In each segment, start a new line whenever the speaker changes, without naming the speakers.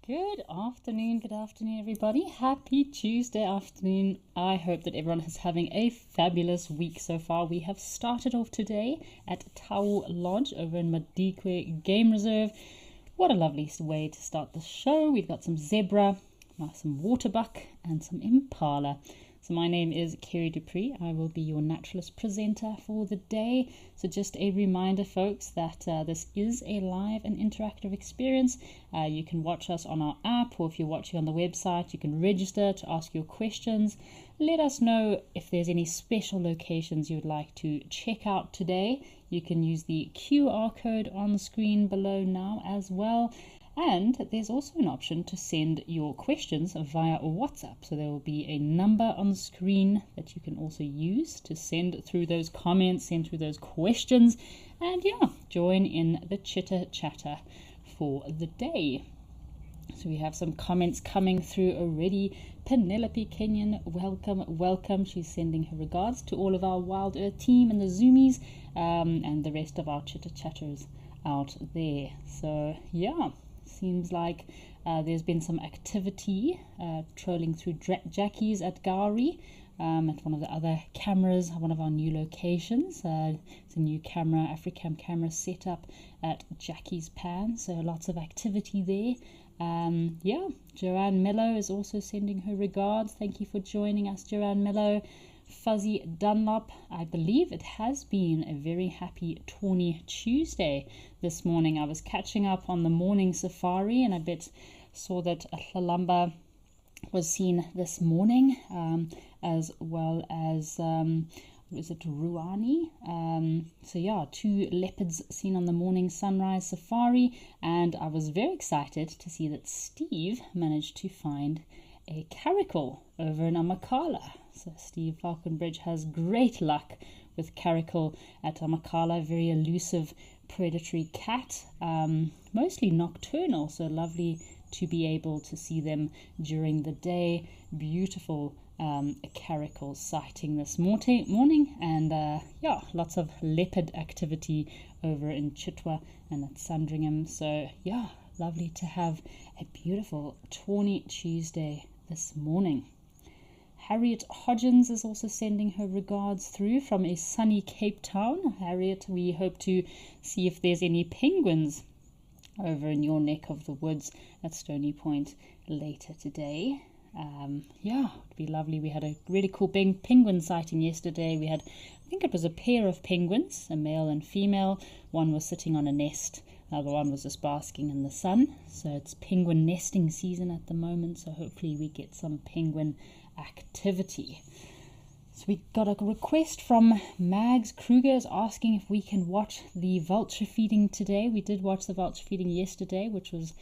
Good afternoon, everybody. Happy Tuesday afternoon. I hope that everyone is having a fabulous week so far. We have started off today at Tau Lodge over in Madikwe Game Reserve. What a lovely way to start the show. We've got some zebra, some waterbuck, and some impala. So my name is Kerry Dupree. I will be your naturalist presenter for the day. So just a reminder, folks, that this is a live and interactive experience. You can watch us on our app, or if you're watching on the website, you can register to ask your questions. Let us know if there's any special locations you would like to check out today. You can use the QR code on the screen below now as well. And there's also an option to send your questions via WhatsApp. So there will be a number on the screen that you can also use to send through those comments, send through those questions, and join in the chitter chatter for the day. So we have some comments coming through already. Penelope Kenyon, welcome. She's sending her regards to all of our Wild Earth team and the Zoomies and the rest of our chitter chatters out there. So seems like there's been some activity trolling through Jackie's at Gowrie, at one of the other cameras, one of our new locations. It's a new camera, Africam camera set up at Jackie's Pan, so lots of activity there. Joanne Mello is also sending her regards. Thank you for joining us, Joanne Mello. Fuzzy Dunlop, I believe it has been a very happy Tawny Tuesday this morning. I was catching up on the morning safari, and I saw that a Lalamba was seen this morning, as well as was it Ruani? Two leopards seen on the morning sunrise safari, and I was very excited to see that Steve managed to find a caracal over in Amakhala. So Steve Falconbridge has great luck with caracal at Amakhala, very elusive predatory cat, mostly nocturnal, so lovely to be able to see them during the day. Beautiful caracal sighting this morning, and lots of leopard activity over in Chitwa and at Sandringham. So lovely to have a beautiful Tawny Tuesday this morning. Harriet Hodgins is also sending her regards through from a sunny Cape Town. Harriet, we hope to see if there's any penguins over in your neck of the woods at Stony Point later today. It'd be lovely. We had a really cool penguin sighting yesterday. We had, I think it was a pair of penguins, a male and female. One was sitting on a nest, the other one was just basking in the sun. So it's penguin nesting season at the moment, so hopefully we get some penguin activity. So we got a request from Mags Kruger asking if we can watch the vulture feeding today. We did watch the vulture feeding yesterday, which was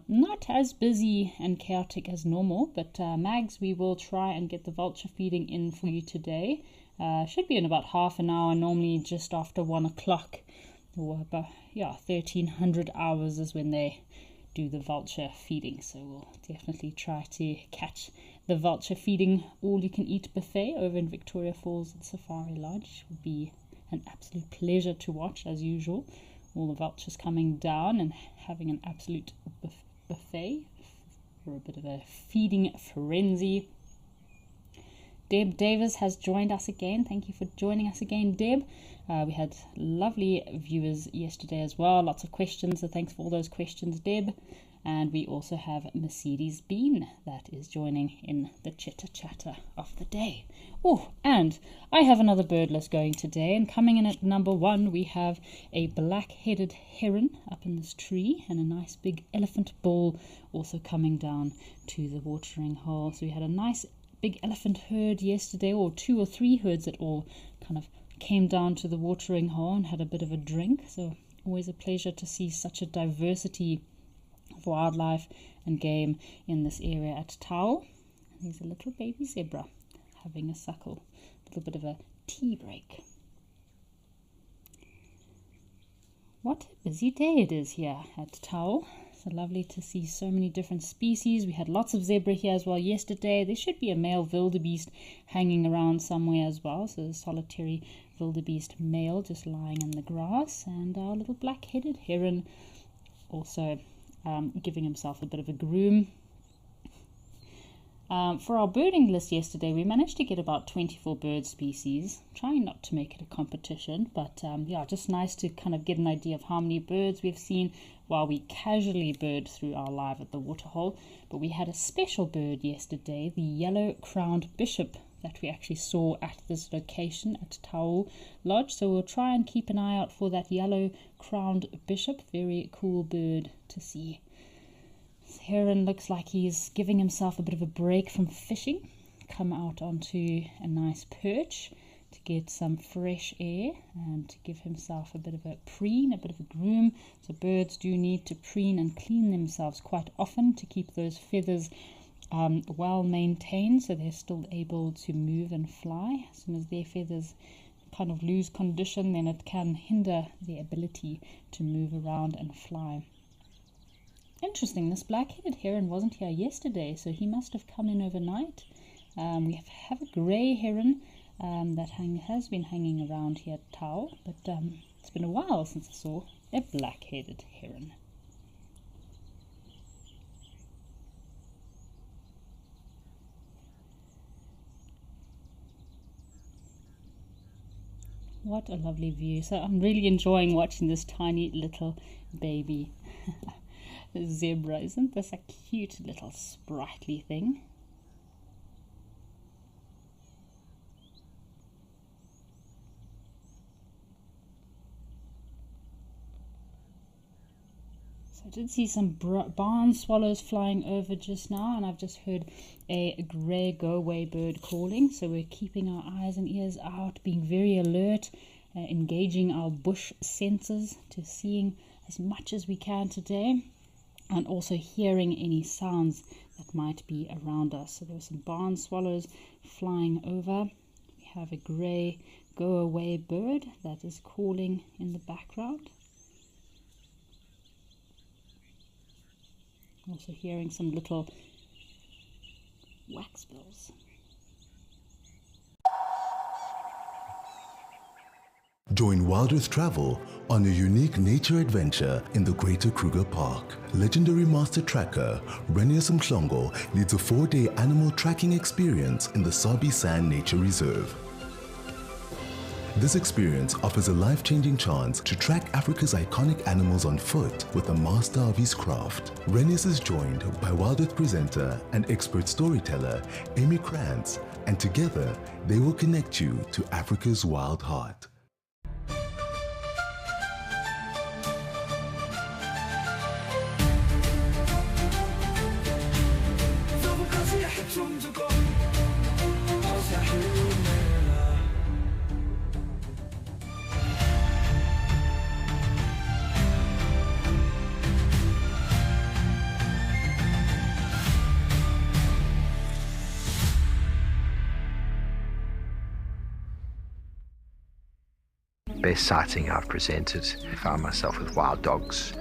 not as busy and chaotic as normal, but Mags, we will try and get the vulture feeding in for you today. Should be in about half an hour, normally just after 1 o'clock, or about 1300 hours is when they do the vulture feeding. So we'll definitely try to catch the vulture feeding all-you-can-eat buffet over in Victoria Falls at Safari Lodge. Would be an absolute pleasure to watch, as usual. All the vultures coming down and having an absolute buffet for a bit of a feeding frenzy. Deb Davis has joined us again. Thank you for joining us again, Deb. We had lovely viewers yesterday as well. Lots of questions, so thanks for all those questions, Deb. And we also have Mercedes Bean that is joining in the chitter chatter of the day. Oh, and I have another bird list going today, and coming in at number 1 we have a black-headed heron up in this tree, and a nice big elephant bull also coming down to the watering hole. So we had a nice big elephant herd yesterday, or 2 or 3 herds that all kind of came down to the watering hole and had a bit of a drink. So always a pleasure to see such a diversity of wildlife and game in this area at Tau. There's a little baby zebra having a suckle, a little bit of a tea break. What a busy day it is here at Tau. So lovely to see so many different species. We had lots of zebra here as well yesterday. There should be a male wildebeest hanging around somewhere as well. So a solitary wildebeest male just lying in the grass. And our little black-headed heron also giving himself a bit of a groom. For our birding list yesterday, we managed to get about 24 bird species, trying not to make it a competition, but yeah, just nice to kind of get an idea of how many birds we've seen while we casually bird through our live at the waterhole. But we had a special bird yesterday, the yellow-crowned bishop, that we actually saw at this location at Tau Lodge. So we'll try and keep an eye out for that yellow-crowned bishop. Very cool bird to see. This heron looks like he's giving himself a bit of a break from fishing. Come out onto a nice perch to get some fresh air and to give himself a bit of a preen, a bit of a groom. So birds do need to preen and clean themselves quite often to keep those feathers well maintained, so they're still able to move and fly. As soon as their feathers kind of lose condition, then it can hinder their ability to move around and fly. Interesting, this black-headed heron wasn't here yesterday, so he must have come in overnight. We have a grey heron that has been hanging around here at Tau, but it's been a while since I saw a black-headed heron. What a lovely view. So I'm really enjoying watching this tiny little baby zebra. Isn't this a cute little sprightly thing? So I did see some barn swallows flying over just now, and I've just heard a grey go-away bird calling. So we're keeping our eyes and ears out, being very alert, engaging our bush senses to seeing as much as we can today, and also hearing any sounds that might be around us. So there were some barn swallows flying over. We have a grey go-away bird that is calling in the background. Also hearing some little waxbills.
Join Wild Earth Travel on a unique nature adventure in the Greater Kruger Park. Legendary master tracker Renius Mhlongo leads a 4-day animal tracking experience in the Sabi Sand Nature Reserve. This experience offers a life-changing chance to track Africa's iconic animals on foot with a master of his craft. Renius is joined by Wild Earth presenter and expert storyteller Amy Krantz, and together they will connect you to Africa's wild heart.
Best sighting I've presented. I found myself with wild dogs.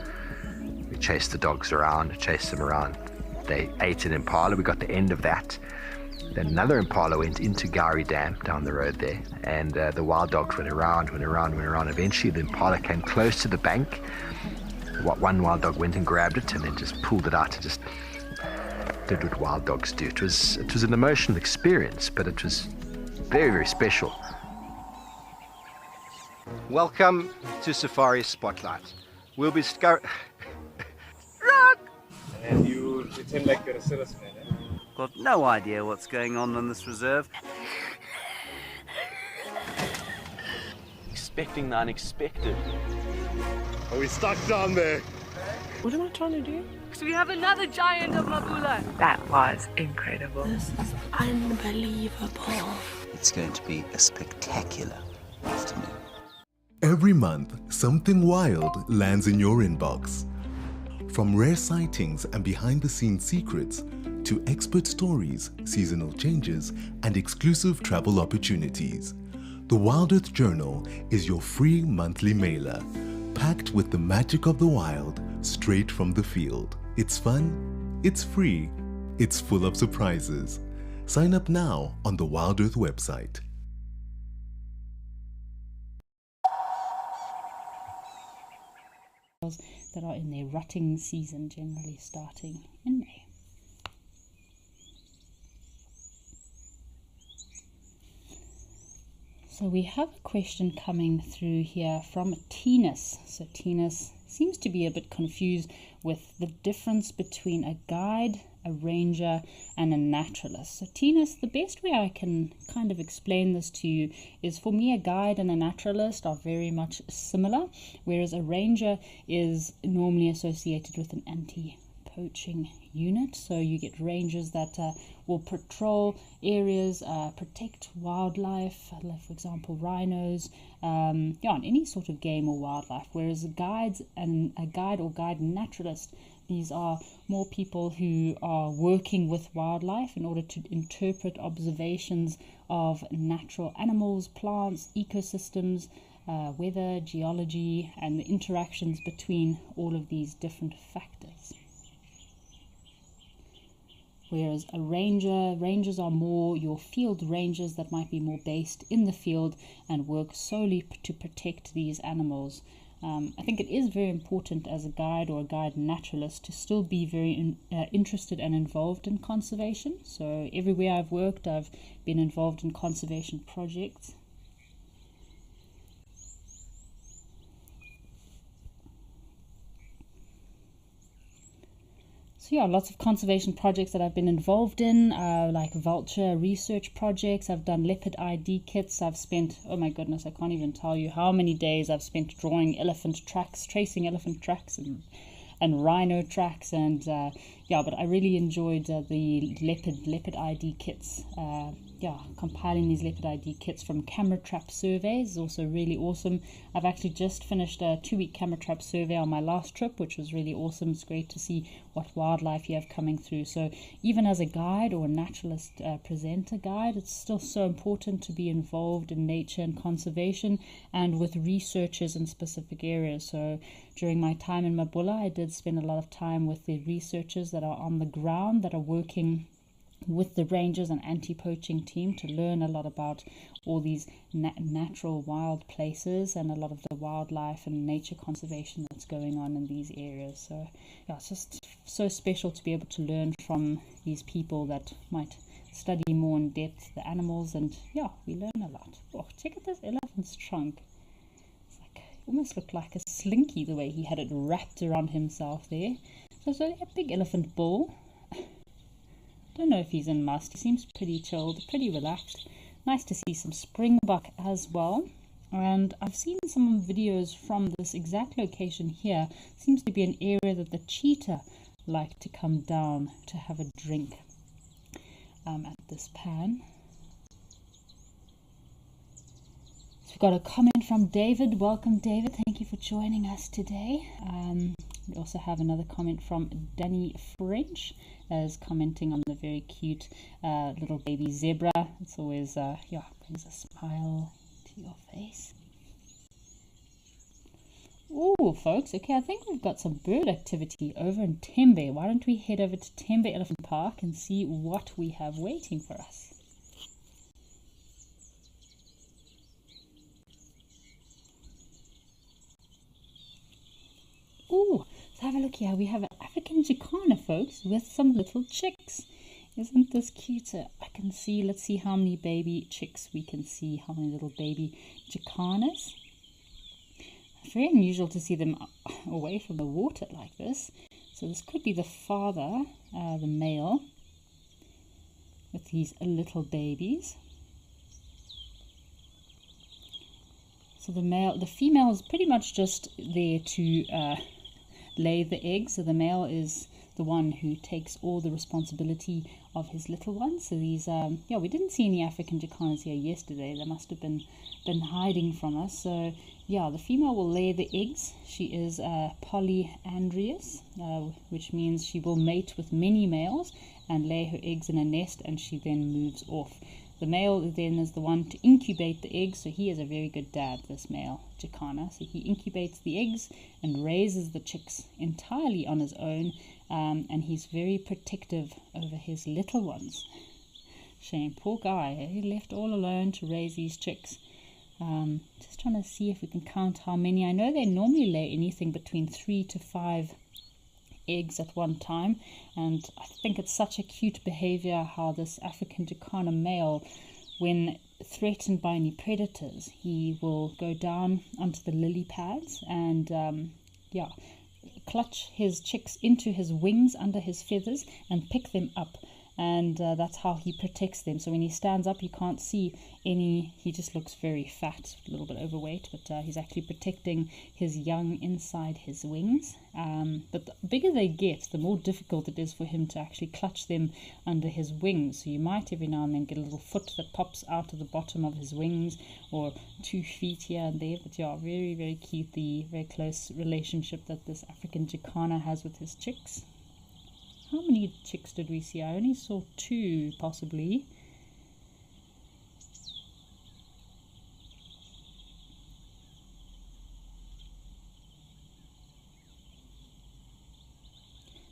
We chased the dogs around, chased them around. They ate an impala. We got the end of that. Then another impala went into Gowrie Dam down the road there, and the wild dogs went around. Eventually the impala came close to the bank. One wild dog went and grabbed it and then just pulled it out and just did what wild dogs do. It was an emotional experience, but it was very, very special. Welcome to Safari Spotlight. We'll be
And you pretend like you're a salesman, eh?
Got no idea what's going on in this reserve.
Expecting the unexpected.
Are we stuck down there?
What am I trying to do?
So we have another giant of Mabula.
That was incredible.
This is unbelievable.
It's going to be a spectacular afternoon.
Every month, something wild lands in your inbox. From rare sightings and behind-the-scenes secrets to expert stories, seasonal changes, and exclusive travel opportunities, the Wild Earth Journal is your free monthly mailer, packed with the magic of the wild straight from the field. It's fun, it's free, it's full of surprises. Sign up now on the Wild Earth website.
that are in their rutting season, generally starting in May. So we have a question coming through here from Tinus. So Tinus seems to be a bit confused with the difference between a guide, a ranger, and a naturalist. So Tinus, the best way I can kind of explain this to you is, for me, a guide and a naturalist are very much similar, whereas a ranger is normally associated with an anti-poaching unit. So you get rangers that will patrol areas, protect wildlife, like for example rhinos, and any sort of game or wildlife. Whereas a guide or guide naturalist, these are more people who are working with wildlife in order to interpret observations of natural animals, plants, ecosystems, weather, geology, and the interactions between all of these different factors. Whereas a rangers are more your field rangers that might be more based in the field and work solely to protect these animals. I think it is very important as a guide or a guide naturalist to still be very interested and involved in conservation. So everywhere I've worked, I've been involved in conservation projects. So yeah, lots of conservation projects that I've been involved in, like vulture research projects. I've done leopard ID kits. I've spent, oh my goodness, I can't even tell you how many days I've spent drawing elephant tracks, tracing elephant tracks and rhino tracks, and but I really enjoyed the leopard ID kits. Compiling these leopard ID kits from camera trap surveys is also really awesome. I've actually just finished a 2-week camera trap survey on my last trip, which was really awesome. It's great to see what wildlife you have coming through. So even as a guide or a naturalist presenter guide, it's still so important to be involved in nature and conservation and with researchers in specific areas. So during my time in Mabulla, I did spend a lot of time with the researchers that are on the ground, that are working with the rangers and anti-poaching team to learn a lot about all these natural wild places and a lot of the wildlife and nature conservation that's going on in these areas. So yeah, it's just so special to be able to learn from these people that might study more in depth the animals, and yeah, we learn a lot. Oh, check out this elephant's trunk. It's like, almost looked like a slinky the way he had it wrapped around himself there. So it's a big elephant bull. Don't know if he's in must. He seems pretty chilled, pretty relaxed. Nice to see some springbuck as well. And I've seen some videos from this exact location here. Seems to be an area that the cheetah like to come down to have a drink at this pan. So we've got a comment from David. Welcome, David. Thank you for joining us today. We also have another comment from Danny French, as commenting on the very cute little baby zebra. It's always brings a smile to your face. Oh, folks, okay, I think we've got some bird activity over in Tembe. Why don't we head over to Tembe Elephant Park and see what we have waiting for us? Oh, so have a look here. We have an African jacana, folks, with some little chicks. Isn't this cute? So I can see, let's see how many baby chicks we can see, how many little baby jacanas. It's very unusual to see them away from the water like this. So this could be the father, the male, with these little babies. So the female is pretty much just there to lay the eggs. So the male is the one who takes all the responsibility of his little ones. So these, we didn't see any African jacanas here yesterday. They must have been hiding from us. So yeah, the female will lay the eggs. She is polyandrous, which means she will mate with many males and lay her eggs in a nest, and she then moves off. The male then is the one to incubate the eggs, so he is a very good dad, this male jacana. So he incubates the eggs and raises the chicks entirely on his own, and he's very protective over his little ones. Shame, poor guy, he left all alone to raise these chicks. Just trying to see if we can count how many. I know they normally lay anything between 3 to 5 eggs at one time, and I think it's such a cute behavior how this African Jacana male, when threatened by any predators, he will go down onto the lily pads and clutch his chicks into his wings under his feathers and pick them up, and that's how he protects them. So when he stands up, you can't see any, he just looks very fat, a little bit overweight, but he's actually protecting his young inside his wings. But the bigger they get, the more difficult it is for him to actually clutch them under his wings. So you might every now and then get a little foot that pops out of the bottom of his wings, or 2 feet here and there. But yeah, very, very cute, the very close relationship that this African Jacana has with his chicks. How many chicks did we see? I only saw 2, possibly.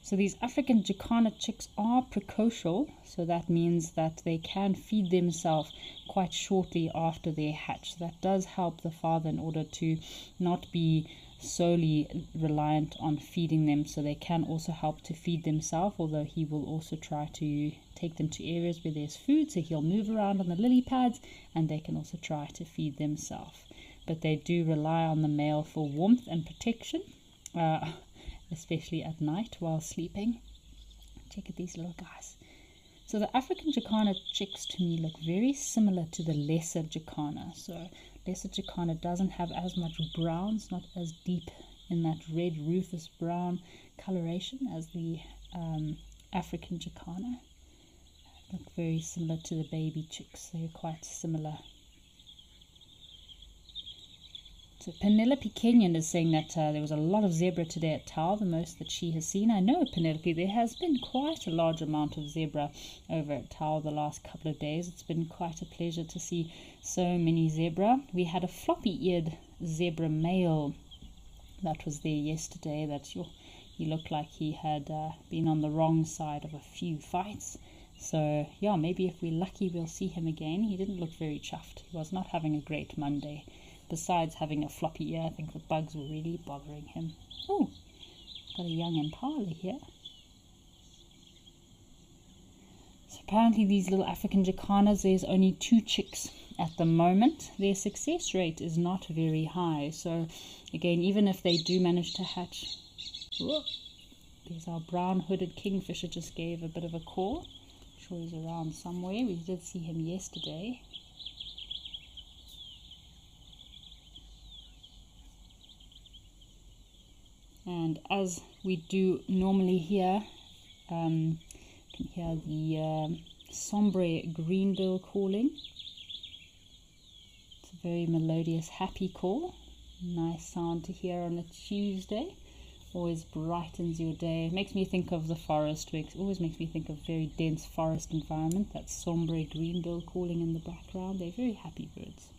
So these African Jacana chicks are precocial, so that means that they can feed themselves quite shortly after they hatch. So that does help the father in order to not be solely reliant on feeding them, so they can also help to feed themselves, although he will also try to take them to areas where there's food, so he'll move around on the lily pads and they can also try to feed themselves. But they do rely on the male for warmth and protection, especially at night while sleeping. Check out these little guys. So the African Jacana chicks to me look very similar to the lesser Jacana. So lesser Jacana doesn't have as much brown, it's not as deep in that red rufous brown coloration as the African Jacana. Look very similar to the baby chicks, they're quite similar. So Penelope Kenyon is saying that there was a lot of zebra today at Tau, the most that she has seen. I know, Penelope, there has been quite a large amount of zebra over at Tau the last couple of days. It's been quite a pleasure to see so many zebra. We had a floppy-eared zebra male that was there yesterday that he looked like he had been on the wrong side of a few fights. So yeah, maybe if we're lucky we'll see him again. He didn't look very chuffed. He was not having a great Monday. Besides having a floppy ear, I think the bugs were really bothering him. Oh, got a young impala here. So apparently these little African Jacanas, there's only 2 chicks at the moment. Their success rate is not very high. So again, even if they do manage to hatch, there's our brown hooded kingfisher, just gave a bit of a call. I'm sure he's around somewhere. We did see him yesterday. And as we do normally hear, you can hear the sombre greenbill calling. It's a very melodious, happy call. Nice sound to hear on a Tuesday. Always brightens your day. It makes me think of the forest. It always makes me think of very dense forest environment. That sombre greenbill calling in the background. They're very happy birds.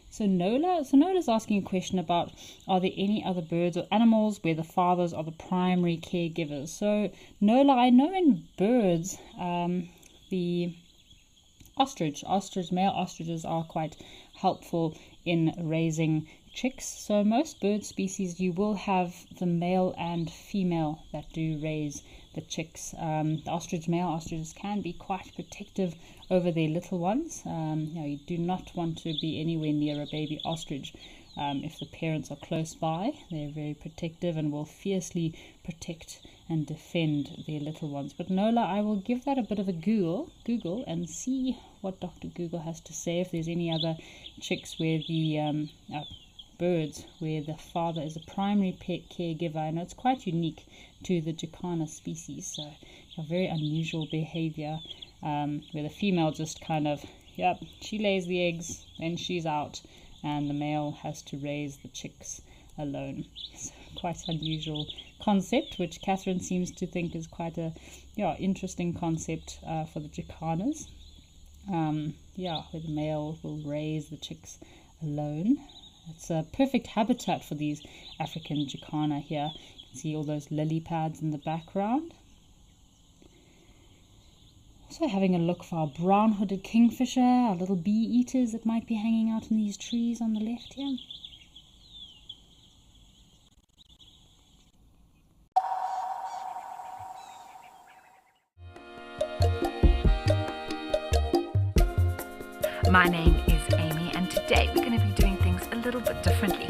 So Nola's asking a question about, are there any other birds or animals where the fathers are the primary caregivers? So Nola, I know in birds, the male ostriches are quite helpful in raising chicks. So most bird species, you will have the male and female that do raise the chicks. The male ostriches can be quite protective over their little ones. You do not want to be anywhere near a baby ostrich. If the parents are close by, they're very protective and will fiercely protect and defend their little ones. But Nola, I will give that a bit of a Google and see what Dr. Google has to say, if there's any other chicks where the birds where the father is a primary caregiver. I know it's quite unique to the Jacana species, so a very unusual behavior, where the female just kind of, she lays the eggs, then she's out, and the male has to raise the chicks alone. So quite unusual concept, which Catherine seems to think is quite a interesting concept for the Jacanas. where the male will raise the chicks alone. It's a perfect habitat for these African jacana here. You can see all those lily pads in the background. Also having a look for our brown-hooded kingfisher, our little bee eaters that might be hanging out in these trees on the left here.
My name is Amy, and today we're going to be doing things a little bit differently.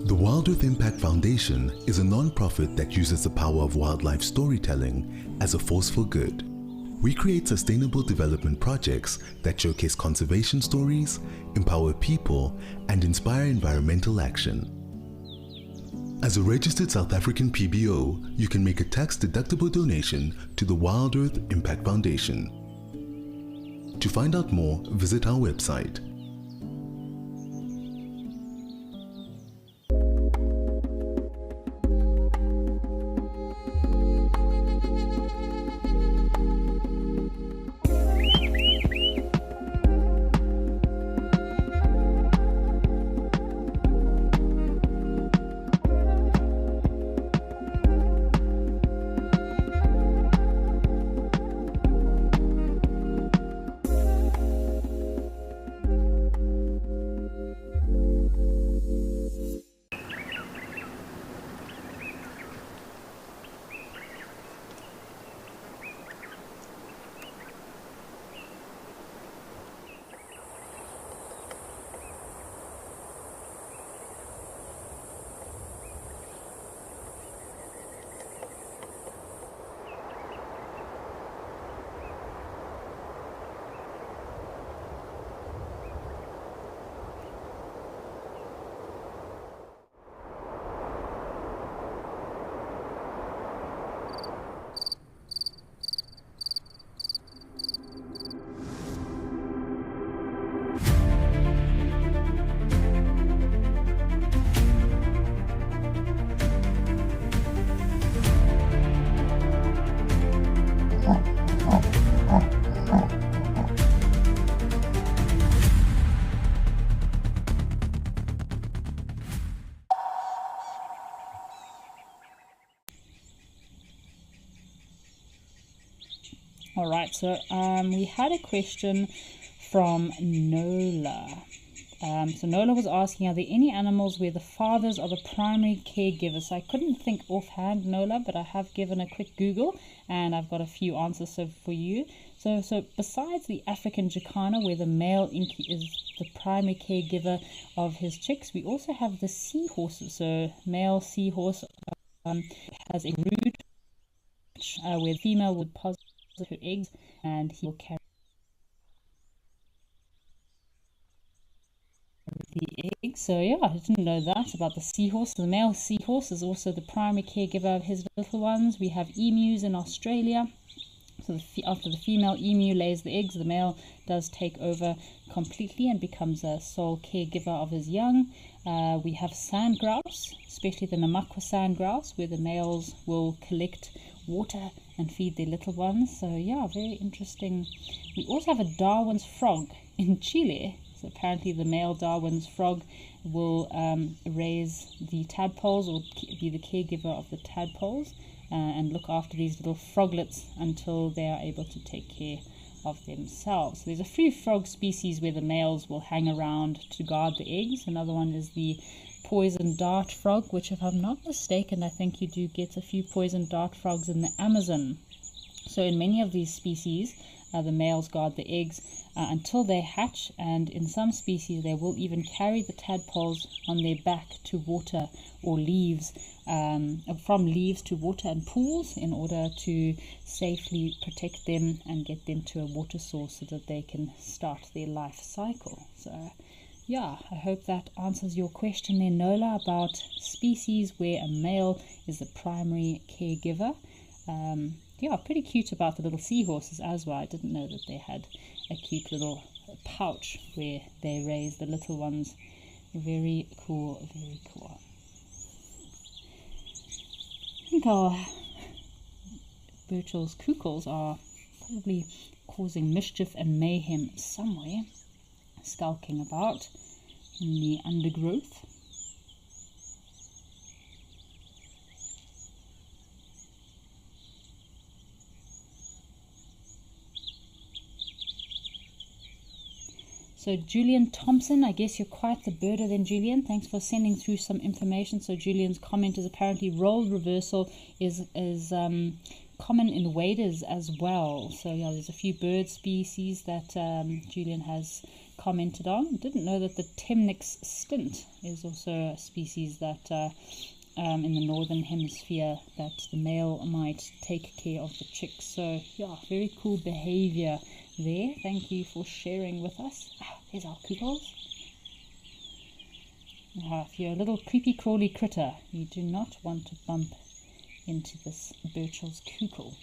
The Wild Earth Impact Foundation is a non-profit that uses the power of wildlife storytelling as a force for good. We create sustainable development projects that showcase conservation stories, empower people, and inspire environmental action. As a registered South African PBO, you can make a tax-deductible donation to the Wild Earth Impact Foundation. To find out more, visit our website.
Alright, so we had a question from Nola. So Nola was asking, are there any animals where the fathers are the primary caregivers? So I couldn't think offhand, Nola, but I have given a quick Google and I've got a few answers for you. So besides the African jacana, where the male inky is the primary caregiver of his chicks, we also have the seahorses. So male seahorse has a brood where the female would deposit her eggs and he will carry the eggs. So yeah, I didn't know that about the seahorse. The male seahorse is also the primary caregiver of his little ones. We have emus in Australia. So after the female emu lays the eggs, the male does take over completely and becomes a sole caregiver of his young. We have sand grouse, especially the Namakwa sand grouse, where the males will collect water and feed their little ones. So yeah, very interesting. We also have a Darwin's frog in Chile. So apparently the male Darwin's frog will raise the tadpoles or be the caregiver of the tadpoles and look after these little froglets until they are able to take care of themselves. So there's a few frog species where the males will hang around to guard the eggs. Another one is the poison dart frog, which if I'm not mistaken, I think you do get a few poison dart frogs in the Amazon. So in many of these species, the males guard the eggs until they hatch, and in some species they will even carry the tadpoles on their back to water or leaves, from leaves to water and pools, in order to safely protect them and get them to a water source so that they can start their life cycle. So yeah, I hope that answers your question there, Nola, about species where a male is the primary caregiver. Yeah, pretty cute about the little seahorses as well. I didn't know that they had a cute little pouch where they raise the little ones. Very cool, very cool. I think our Birchall's kukels are probably causing mischief and mayhem somewhere, skulking about in the undergrowth. So Julian Thompson, I guess you're quite the birder then, Julian. Thanks for sending through some information. So Julian's comment is apparently role reversal is common in waders as well. So yeah, there's a few bird species that Julian has commented on. Didn't know that the Temnix stint is also a species that in the northern hemisphere that the male might take care of the chicks. So yeah, very cool behavior there. Thank you for sharing with us. There's our kukels. If you're a little creepy crawly critter, you do not want to bump into this Birchall's kukel.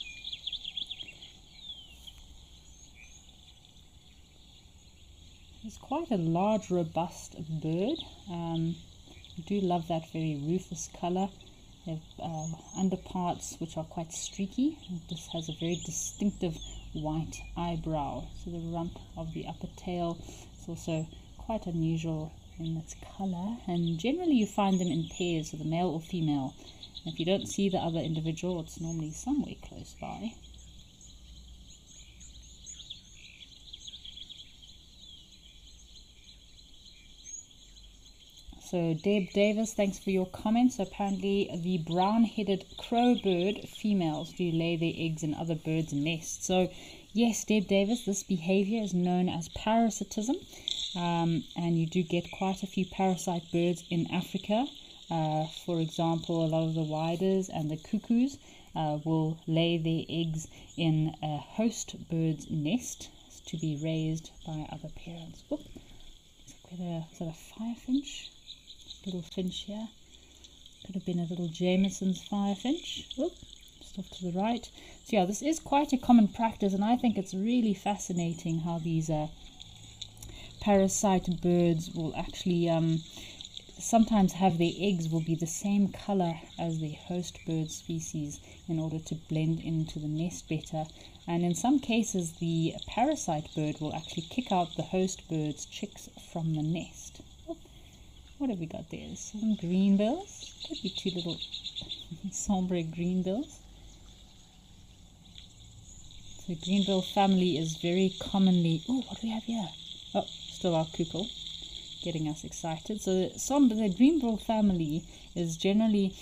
It's quite a large, robust bird. I do love that very rufous colour. They have underparts which are quite streaky. This has a very distinctive white eyebrow. So the rump of the upper tail is also quite unusual in its colour. And generally you find them in pairs, so the male or female. And if you don't see the other individual, it's normally somewhere close by. So Deb Davis, thanks for your comments. Apparently the brown-headed crow bird females do lay their eggs in other birds' nests. So yes, Deb Davis, this behavior is known as parasitism, and you do get quite a few parasite birds in Africa. For example, a lot of the widers and the cuckoos will lay their eggs in a host bird's nest to be raised by other parents. Whoop. Is that a firefinch? Little finch here. Could have been a little Jameson's firefinch. Whoop, just off to the right. So yeah, this is quite a common practice, and I think it's really fascinating how these parasite birds will actually sometimes have their eggs will be the same color as the host bird species in order to blend into the nest better. And in some cases, the parasite bird will actually kick out the host bird's chicks from the nest. What have we got there? Some greenbills. Could be two little sombre greenbills. The greenbill family is very commonly... Oh, what do we have here? Oh, still our kukel, getting us excited. So the greenbill family is generally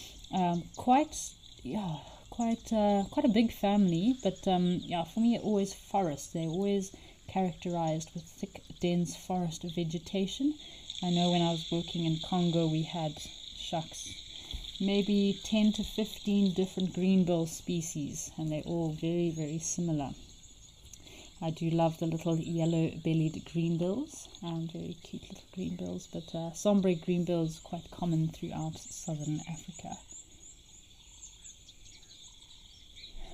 quite a big family, but yeah, for me, always forest. They're always characterized with thick, dense forest vegetation. I know when I was working in Congo, we had, maybe 10 to 15 different greenbill species, and they're all very, very similar. I do love the little yellow-bellied greenbills, very cute little greenbills, but sombre greenbills quite common throughout southern Africa.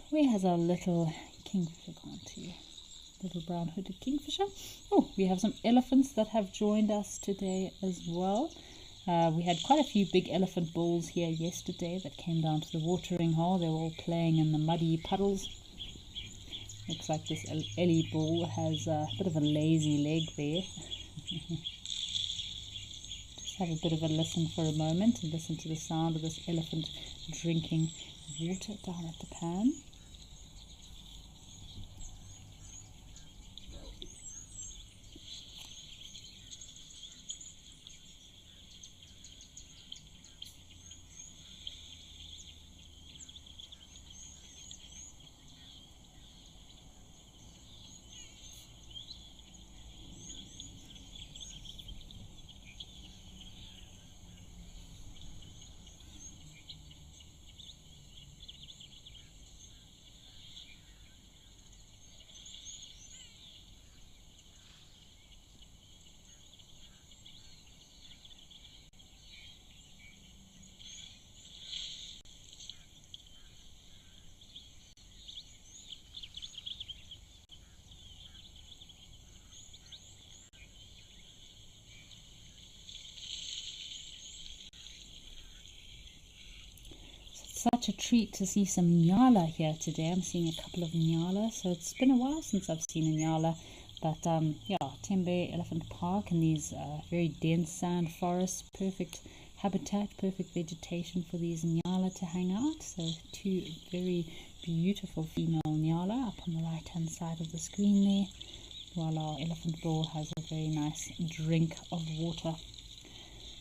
Where has our little kingfisher gone to? Little brown-hooded kingfisher. Oh, we have some elephants that have joined us today as well. We had quite a few big elephant bulls here yesterday that came down to the watering hole. They were all playing in the muddy puddles. Looks like this Ellie bull has a bit of a lazy leg there. Just have a bit of a listen for a moment and listen to the sound of this elephant drinking water down at the pan. such a treat to see some nyala here today. I'm seeing a couple of nyala, so it's been a while since I've seen a nyala. But yeah, Tembe Elephant Park and these very dense sand forests, perfect habitat, perfect vegetation for these nyala to hang out. So two very beautiful female nyala up on the right hand side of the screen there, while our elephant bull has a very nice drink of water.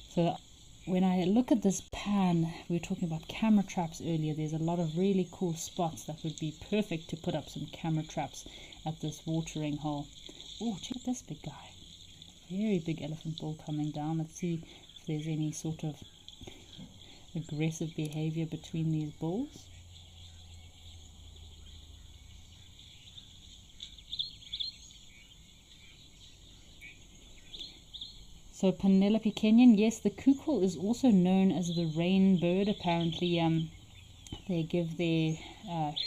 So when I look at this pan, we were talking about camera traps earlier. There's a lot of really cool spots that would be perfect to put up some camera traps at this watering hole. Oh, check this big guy. Very big elephant bull coming down. Let's see if there's any sort of aggressive behavior between these bulls. So Penelope Kenyon, yes, the kukul is also known as the rain bird. Apparently, they give their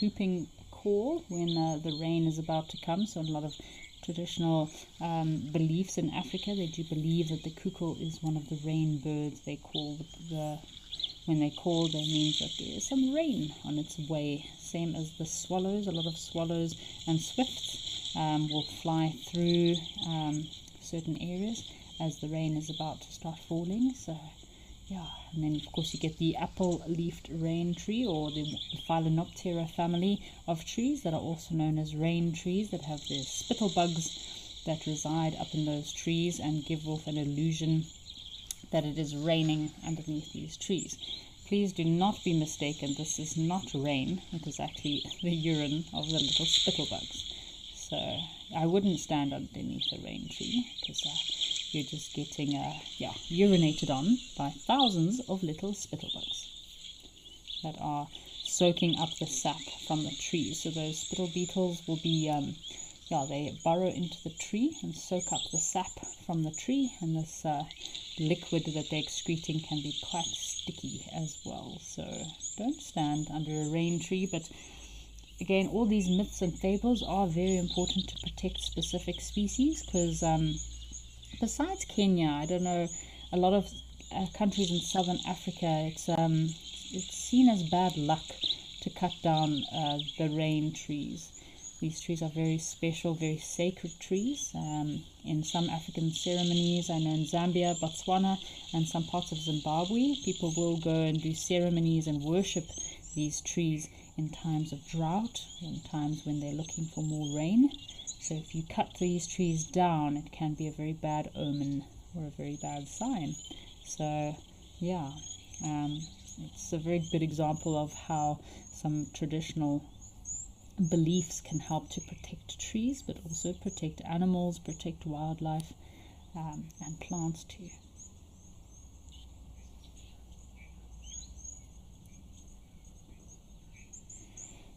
whooping call when the rain is about to come. So a lot of traditional beliefs in Africa, they do believe that the kukul is one of the rain birds. They call when they call, that means that there is some rain on its way. Same as the swallows. A lot of swallows and swifts will fly through certain areas as the rain is about to start falling. So yeah, and then of course you get the apple-leafed rain tree, or the Phalaenoptera family of trees that are also known as rain trees, that have their spittle bugs that reside up in those trees and give off an illusion that it is raining underneath these trees. Please do not be mistaken, this is not rain, it is actually the urine of the little spittle bugs. So I wouldn't stand underneath a rain tree, because you're just getting urinated on by thousands of little spittle bugs that are soaking up the sap from the trees. So those spittle beetles will be, they burrow into the tree and soak up the sap from the tree, and this liquid that they're excreting can be quite sticky as well. So don't stand under a rain tree. But again, all these myths and fables are very important to protect specific species, because besides Kenya, I don't know, a lot of countries in southern Africa, it's seen as bad luck to cut down the rain trees. These trees are very special, very sacred trees. In some African ceremonies, I know in Zambia, Botswana, and some parts of Zimbabwe, people will go and do ceremonies and worship these trees in times of drought, in times when they're looking for more rain. So if you cut these trees down, it can be a very bad omen or a very bad sign. So yeah, it's a very good example of how some traditional beliefs can help to protect trees, but also protect animals, protect wildlife, and plants too.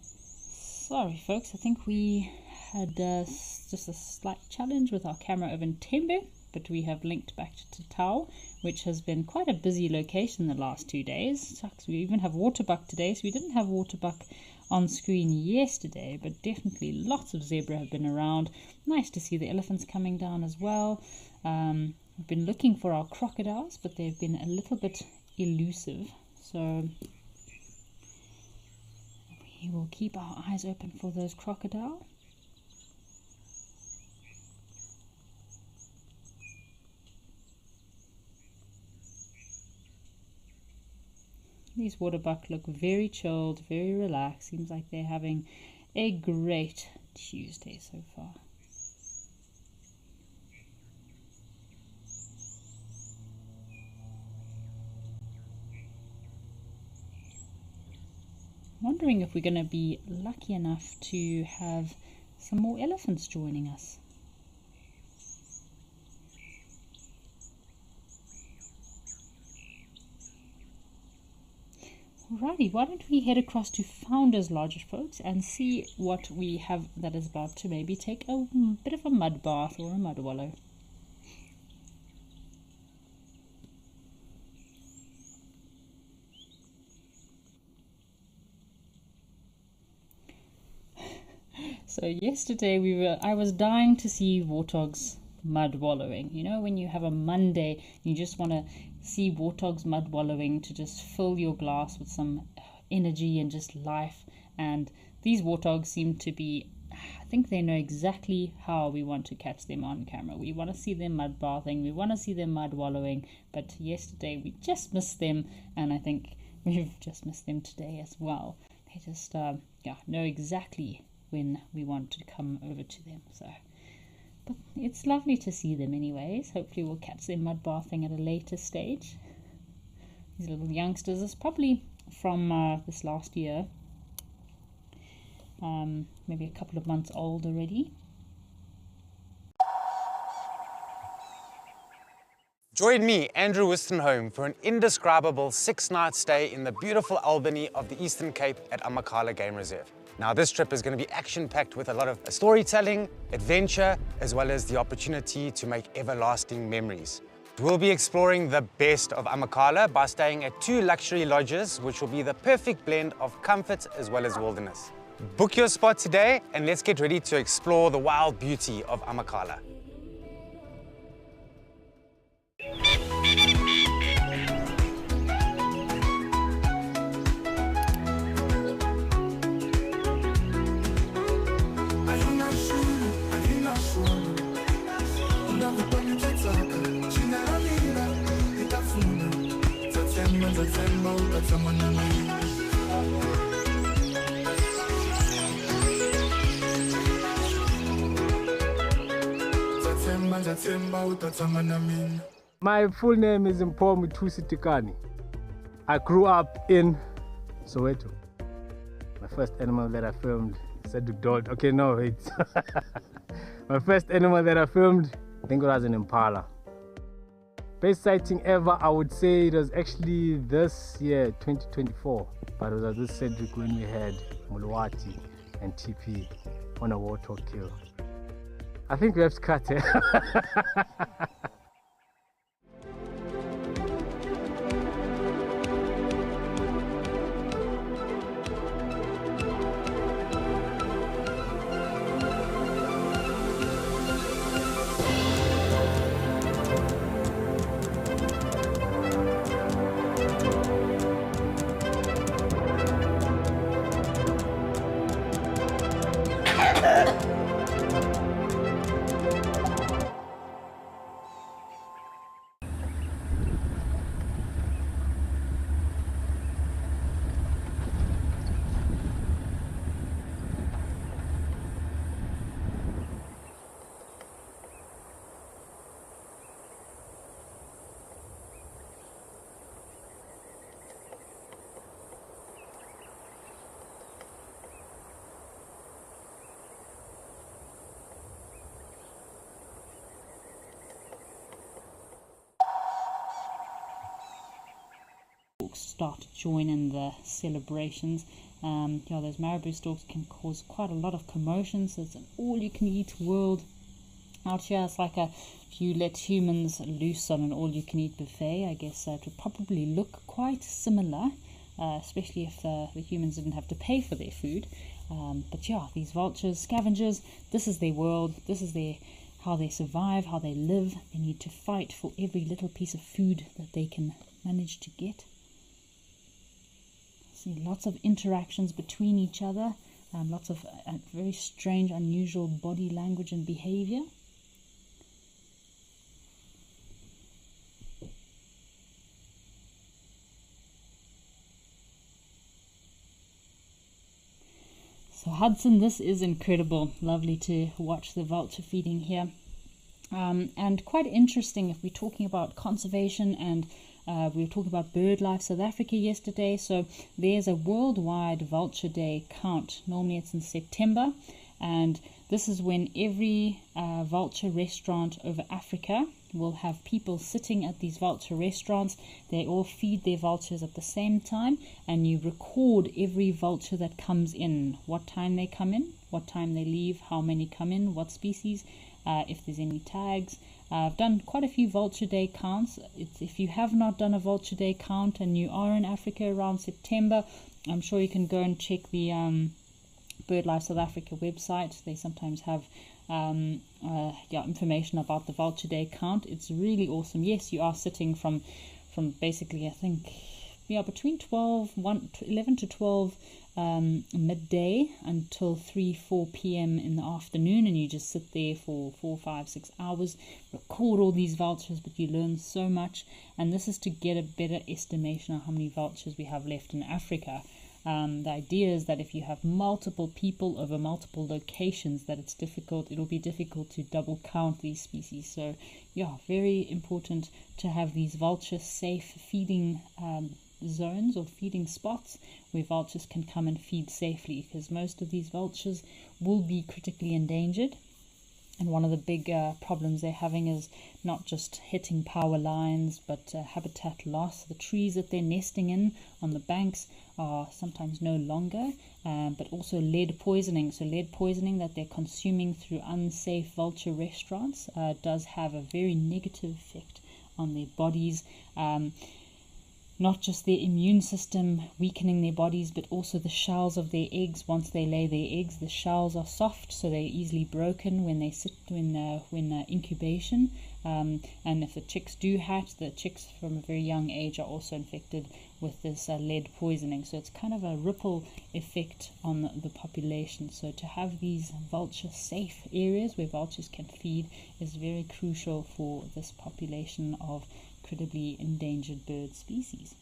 Sorry folks, I think we had just a slight challenge with our camera over in Tembe, but we have linked back to Tau, which has been quite a busy location the last 2 days. Sucks, we even have waterbuck today, so we didn't have waterbuck on screen yesterday, but definitely lots of zebra have been around. Nice to see the elephants coming down as well. We've been looking for our crocodiles, but they've been a little bit elusive, so we will keep our eyes open for those crocodile. These waterbuck look very chilled, very relaxed. Seems like they're having a great Tuesday so far. Wondering if we're going to be lucky enough to have some more elephants joining us. Alrighty, why don't we head across to Founders Lodge, folks, and see what we have that is about to maybe take a bit of a mud bath or a mud wallow. So yesterday I was dying to see warthogs mud wallowing. You know, when you have a Monday, you just want to see warthogs mud wallowing to just fill your glass with some energy and just life. And these warthogs seem to be, I think they know exactly how we want to catch them on camera. We want to see them mud bathing, we want to see them mud wallowing, but yesterday we just missed them, and I think we've just missed them today as well. They just know exactly when we want to come over to them. So, but it's lovely to see them anyways. Hopefully we'll catch them mud bathing at a later stage. These little youngsters is probably from this last year. Maybe a couple of months old already.
Join me, Andrew Wistenholm, for an indescribable 6-night stay in the beautiful Albany of the Eastern Cape at Amakhala Game Reserve. Now, this trip is going to be action-packed with a lot of storytelling, adventure, as well as the opportunity to make everlasting memories. We'll be exploring the best of Amakhala by staying at 2 luxury lodges, which will be the perfect blend of comfort as well as wilderness. Book your spot today and let's get ready to explore the wild beauty of Amakhala.
My full name is Mpho Tikani. I grew up in Soweto. My first animal that I filmed said to dog. Okay, no, wait. My first animal that I filmed, I think it was an impala. Best sighting ever, I would say it was actually this year, 2024. But it was at this Cedric when we had Mulwati and TP on a warthog kill. I think we have to cut it.
Start to join in the celebrations. Those marabou stalks can cause quite a lot of commotion, so it's an all-you-can-eat world out here. It's like if you let humans loose on an all-you-can-eat buffet, I guess it would probably look quite similar, especially if the humans didn't have to pay for their food. But yeah, these vultures, scavengers, this is their world, this is how they survive, how they live. They need to fight for every little piece of food that they can manage to get. See lots of interactions between each other, lots of very strange, unusual body language and behavior. So Hudson, this is incredible. Lovely to watch the vulture feeding here. And quite interesting if we're talking about conservation, and we were talking about BirdLife South Africa yesterday. So there's a worldwide Vulture Day count. Normally it's in September, and this is when every vulture restaurant over Africa will have people sitting at these vulture restaurants. They all feed their vultures at the same time, and you record every vulture that comes in, what time they come in, what time they leave, how many come in, what species, if there's any tags. I've done quite a few Vulture Day counts. If you have not done a Vulture Day count and you are in Africa around September, I'm sure you can go and check the BirdLife South Africa website. They sometimes have information about the Vulture Day count. It's really awesome. Yes, you are sitting from basically, I think, between 11 to 12 midday until 3-4 p.m. in the afternoon, and you just sit there for 4, 5, 6 hours, record all these vultures, but you learn so much. And this is to get a better estimation of how many vultures we have left in Africa. The idea is that if you have multiple people over multiple locations, that it'll be difficult to double count these species. So yeah, very important to have these vulture safe feeding zones or feeding spots where vultures can come and feed safely, because most of these vultures will be critically endangered. And one of the big problems they're having is not just hitting power lines, but habitat loss. The trees that they're nesting in on the banks are sometimes no longer, but also lead poisoning. So lead poisoning that they're consuming through unsafe vulture restaurants does have a very negative effect on their bodies. Not just their immune system weakening their bodies, but also the shells of their eggs. Once they lay their eggs, the shells are soft, so they're easily broken when they sit when incubation. And if the chicks do hatch, the chicks from a very young age are also infected with this lead poisoning. So it's kind of a ripple effect on the population. So to have these vulture safe areas where vultures can feed is very crucial for this population of critically endangered bird species.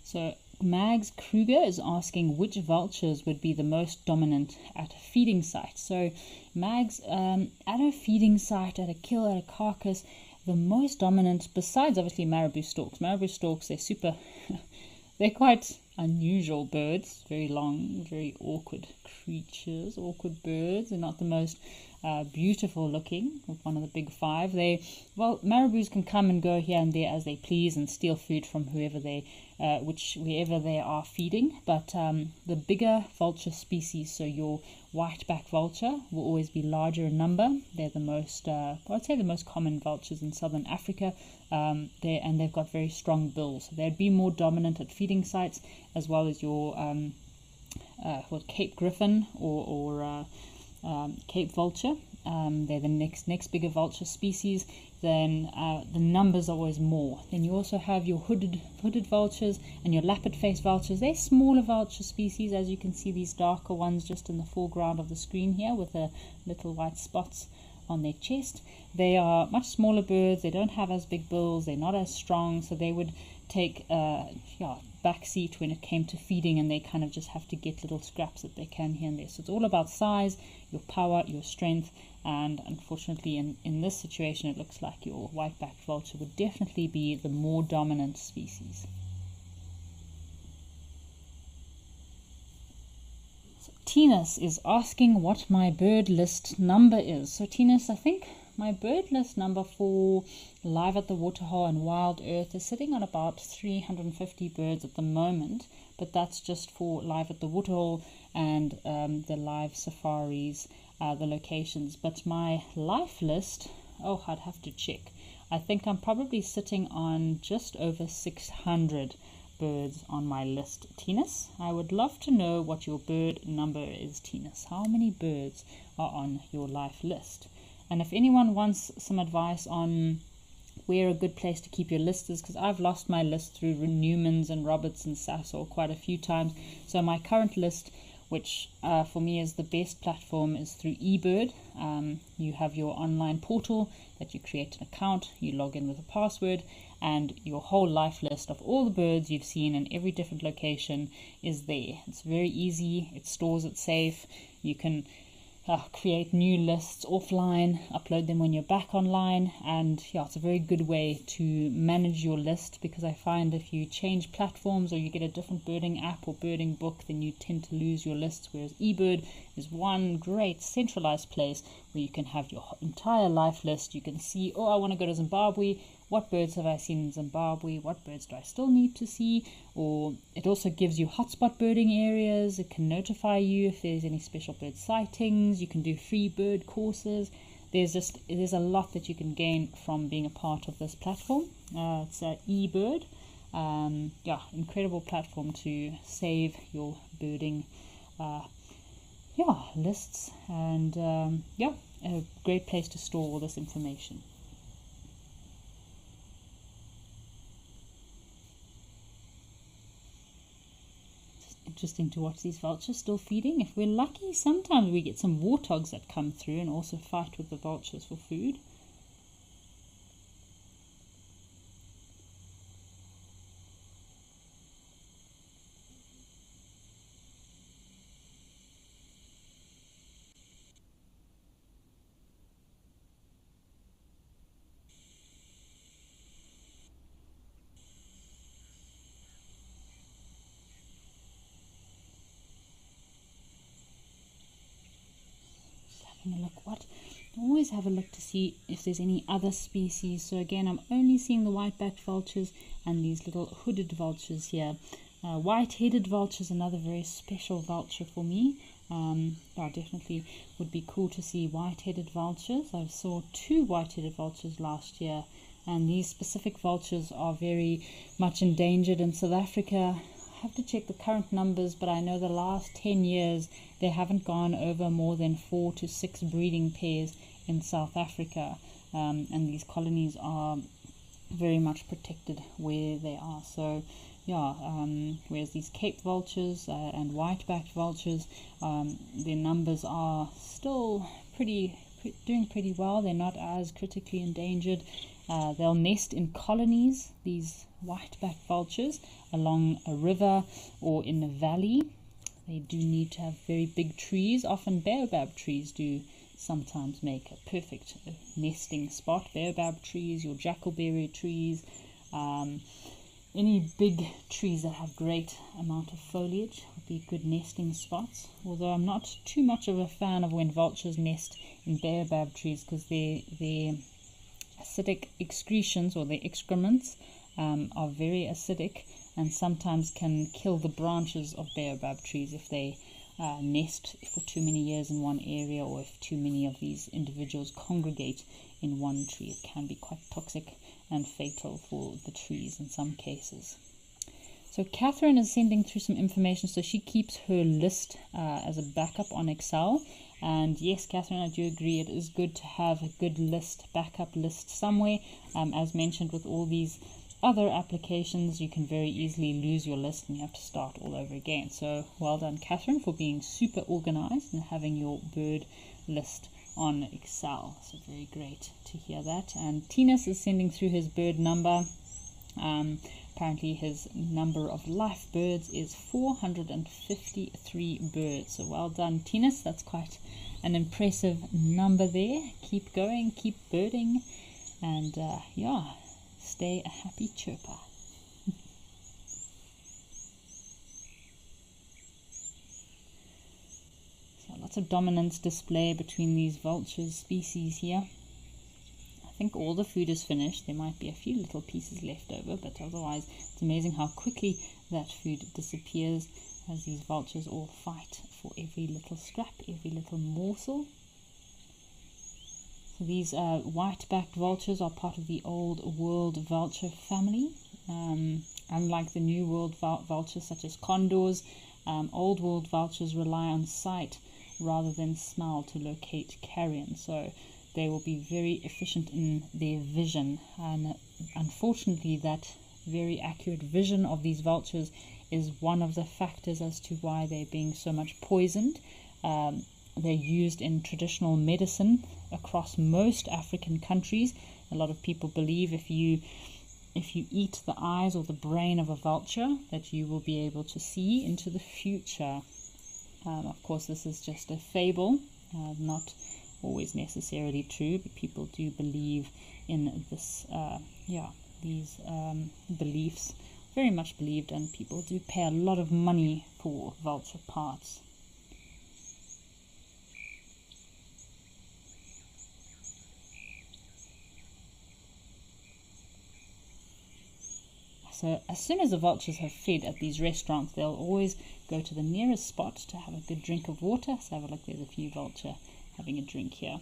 So Mags Kruger is asking which vultures would be the most dominant at a feeding site. So Mags, at a feeding site, at a kill, at a carcass, the most dominant, besides obviously marabou storks. Marabou storks, they're quite unusual birds, very long, very awkward creatures, awkward birds. They're not the most beautiful looking, with one of the big five. Marabous can come and go here and there as they please and steal food from wherever they are feeding, but the bigger vulture species, so your whiteback vulture, will always be larger in number. They're the most, I'd say the most common vultures in southern Africa, and they've got very strong bills. So they'd be more dominant at feeding sites, as well as your Cape Griffin or Cape vulture. They're the next bigger vulture species. Then the numbers are always more. Then you also have your hooded vultures and your lappet face vultures. They're smaller vulture species, as you can see these darker ones just in the foreground of the screen here with the little white spots on their chest. They are much smaller birds. They don't have as big bills. They're not as strong, so they would take backseat when it came to feeding, and they kind of just have to get little scraps that they can here and there. So it's all about size, your power, your strength, and unfortunately in this situation it looks like your whiteback vulture would definitely be the more dominant species. So Tinas is asking what my bird list number is. So Tinas, I think my bird list number for Live at the Waterhole and Wild Earth is sitting on about 350 birds at the moment, but that's just for Live at the Waterhole and the live safaris, the locations. But my life list, I'd have to check. I think I'm probably sitting on just over 600 birds on my list. Tinas, I would love to know what your bird number is, Tinas. How many birds are on your life list? And if anyone wants some advice on where a good place to keep your list is, because I've lost my list through Newmans and Roberts and Sasol quite a few times. So my current list, which for me is the best platform, is through eBird. You have your online portal that you create an account, you log in with a password, and your whole life list of all the birds you've seen in every different location is there. It's very easy, it stores it safe. You can create new lists offline, upload them when you're back online, and it's a very good way to manage your list, because I find if you change platforms or you get a different birding app or birding book, then you tend to lose your lists, whereas eBird is one great centralized place where you can have your entire life list. You can see, I want to go to Zimbabwe. What birds have I seen in Zimbabwe? What birds do I still need to see? Or it also gives you hotspot birding areas. It can notify you if there's any special bird sightings. You can do free bird courses. There's a lot that you can gain from being a part of this platform. It's eBird. Incredible platform to save your birding lists, and a great place to store all this information. interesting to watch these vultures still feeding. If we're lucky, sometimes we get some warthogs that come through and also fight with the vultures for food. A look. Always have a look to see if there's any other species. So again, I'm only seeing the white-backed vultures and these little hooded vultures here. White-headed vultures, another very special vulture for me. Definitely would be cool to see white-headed vultures. I saw 2 white-headed vultures last year, and these specific vultures are very much endangered in South Africa. I have to check the current numbers, but I know the last 10 years they haven't gone over more than 4 to 6 breeding pairs in South Africa, and these colonies are very much protected where they are. So yeah, whereas these Cape vultures and white-backed vultures, their numbers are still doing pretty well. They're not as critically endangered. They'll nest in colonies, these white-backed vultures, along a river or in a valley. They do need to have very big trees. Often baobab trees do sometimes make a perfect nesting spot. Baobab trees, your jackalberry trees, any big trees that have great amount of foliage would be good nesting spots. Although I'm not too much of a fan of when vultures nest in baobab trees, because their acidic excretions, or their excrements, are very acidic and sometimes can kill the branches of baobab trees if they nest for too many years in one area, or if too many of these individuals congregate in one tree. It can be quite toxic and fatal for the trees in some cases. So Catherine is sending through some information. So she keeps her list as a backup on Excel. And yes, Catherine, I do agree, it is good to have a good list, backup list somewhere. As mentioned, with all these other applications, you can very easily lose your list and you have to start all over again. So well done, Catherine, for being super organized and having your bird list on Excel. So very great to hear that. And Tinas is sending through his bird number. Apparently his number of life birds is 453 birds. So well done, Tinas. That's quite an impressive number there. Keep going, keep birding, and yeah, stay a happy chirper. So lots of dominance display between these vultures species here. I think all the food is finished. There might be a few little pieces left over, but otherwise it's amazing how quickly that food disappears as these vultures all fight for every little scrap, every little morsel. So these white-backed vultures are part of the Old World vulture family. Unlike the New World vultures such as condors, Old World vultures rely on sight rather than smell to locate carrion. So they will be very efficient in their vision, and unfortunately that very accurate vision of these vultures is one of the factors as to why they're being so much poisoned. They're used in traditional medicine across most African countries. A lot of people believe if you eat the eyes or the brain of a vulture, that you will be able to see into the future. Of course, this is just a fable, not always necessarily true, but people do believe in this, these beliefs, very much believed, and people do pay a lot of money for vulture parts. So as soon as the vultures have fed at these restaurants, they'll always go to the nearest spot to have a good drink of water. So have a look, there's a few vulture having a drink here.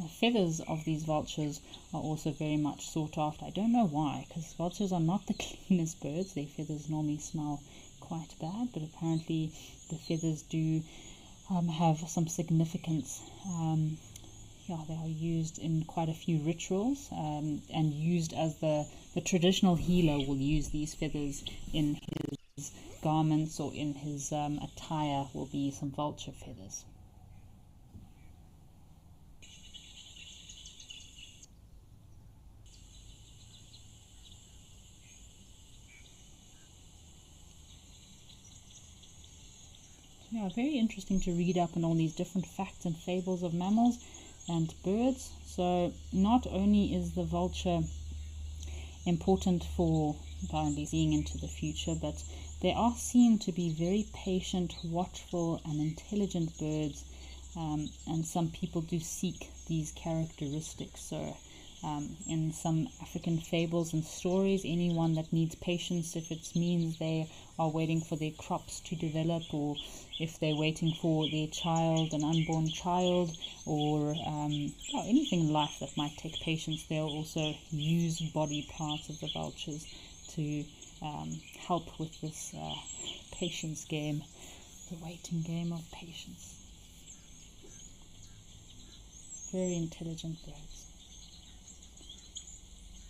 The feathers of these vultures are also very much sought after. I don't know why, because vultures are not the cleanest birds. Their feathers normally smell quite bad, but apparently the feathers do have some significance. yeah, they are used in quite a few rituals, and used as the traditional healer will use these feathers in his garments, or in his attire will be some vulture feathers. Yeah, very interesting to read up on all these different facts and fables of mammals and birds. So not only is the vulture important for apparently seeing into the future, but they are seen to be very patient, watchful and intelligent birds, and some people do seek these characteristics. So in some African fables and stories, anyone that needs patience, if it means they are waiting for their crops to develop, or if they're waiting for their child, an unborn child, or anything in life that might take patience, they'll also use body parts of the vultures to help with this patience game, the waiting game of patience. Very intelligent birds.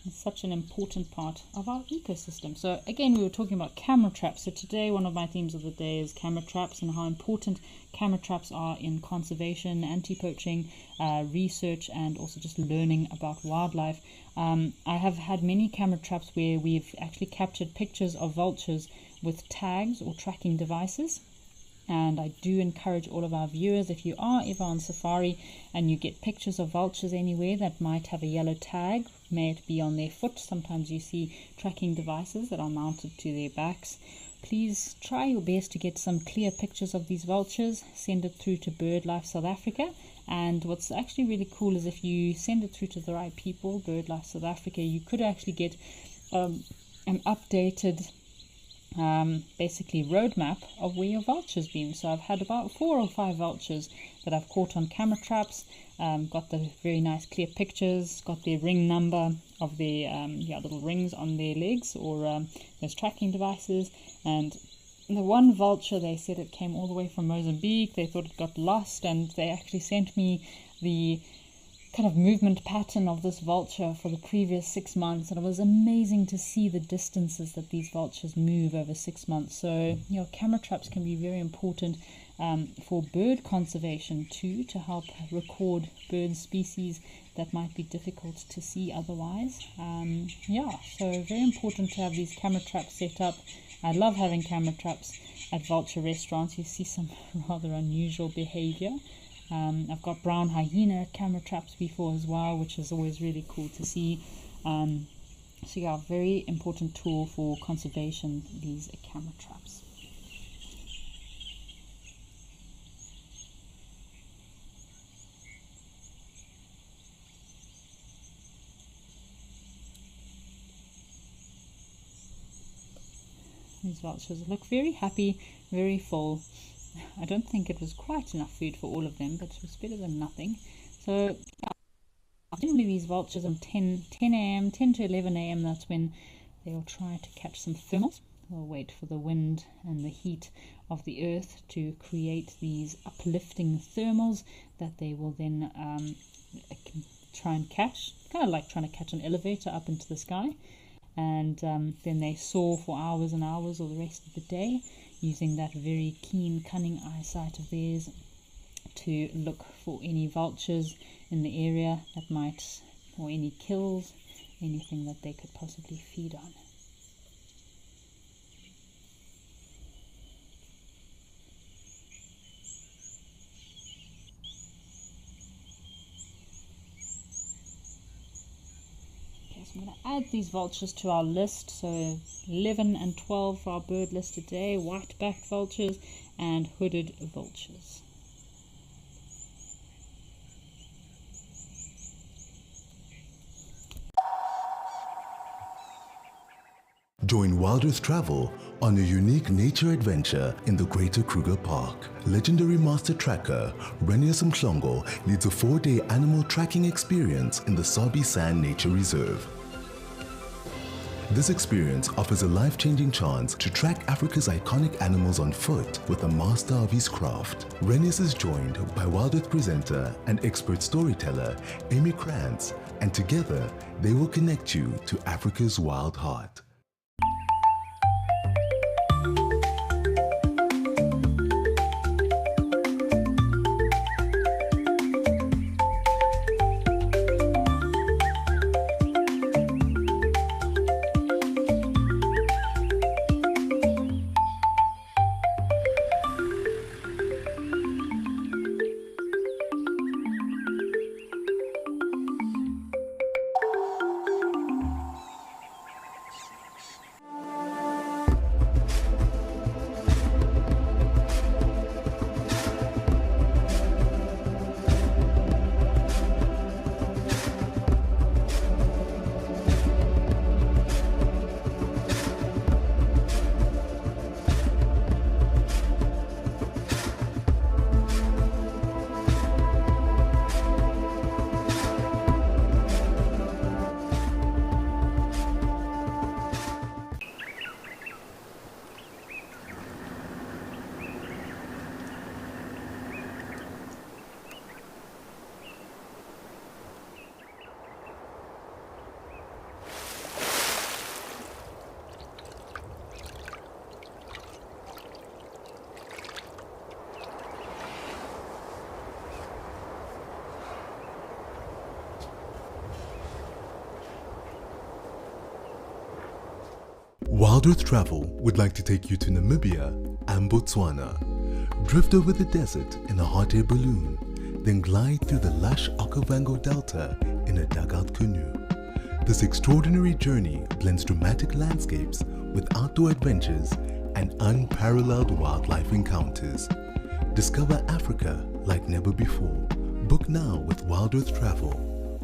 It's such an important part of our ecosystem. So again, we were talking about camera traps. So today, one of my themes of the day is camera traps, and how important camera traps are in conservation, anti-poaching, research, and also just learning about wildlife. I have had many camera traps where we've actually captured pictures of vultures with tags or tracking devices. And I do encourage all of our viewers, if you are ever on safari and you get pictures of vultures anywhere that might have a yellow tag, may it be on their foot, sometimes you see tracking devices that are mounted to their backs, please try your best to get some clear pictures of these vultures. Send it through to BirdLife South Africa. And what's actually really cool is if you send it through to the right people, BirdLife South Africa, you could actually get an updated basically roadmap of where your vulture's been. So I've had about 4 or 5 vultures that I've caught on camera traps, got the very nice clear pictures, got their ring number of their little rings on their legs, or those tracking devices. And the one vulture, they said it came all the way from Mozambique. They thought it got lost, and they actually sent me the kind of movement pattern of this vulture for the previous 6 months, and it was amazing to see the distances that these vultures move over 6 months. So camera traps can be very important for bird conservation too, to help record bird species that might be difficult to see otherwise. So very important to have these camera traps set up. I love having camera traps at vulture restaurants. You see some rather unusual behavior. I've got brown hyena camera traps before as well, which is always really cool to see. Very important tool for conservation, these camera traps. These vultures look very happy, very full. I don't think it was quite enough food for all of them, but it was better than nothing. So generally these vultures on 10 a.m., 10 to 11 a.m, that's when they'll try to catch some thermals. They'll wait for the wind and the heat of the earth to create these uplifting thermals that they will then try and catch, kind of like trying to catch an elevator up into the sky. And then they soar for hours and hours or the rest of the day, using that very keen, cunning eyesight of theirs to look for any vultures in the area that might, or any kills, anything that they could possibly feed on. I'm going to add these vultures to our list. So 11 and 12 for our bird list today: white-backed vultures and hooded vultures.
Join Wild Earth Travel on a unique nature adventure in the Greater Kruger Park. Legendary master tracker Renius Mhlongo leads a 4-day animal tracking experience in the Sabi Sand Nature Reserve. This experience offers a life-changing chance to track Africa's iconic animals on foot with a master of his craft. Renius is joined by Wild Earth presenter and expert storyteller Amy Krantz, and together they will connect you to Africa's wild heart. Wild Earth Travel would like to take you to Namibia and Botswana. Drift over the desert in a hot air balloon, then glide through the lush Okavango Delta in a dugout canoe. This extraordinary journey blends dramatic landscapes with outdoor adventures and unparalleled wildlife encounters. Discover Africa like never before. Book now with Wild Earth Travel,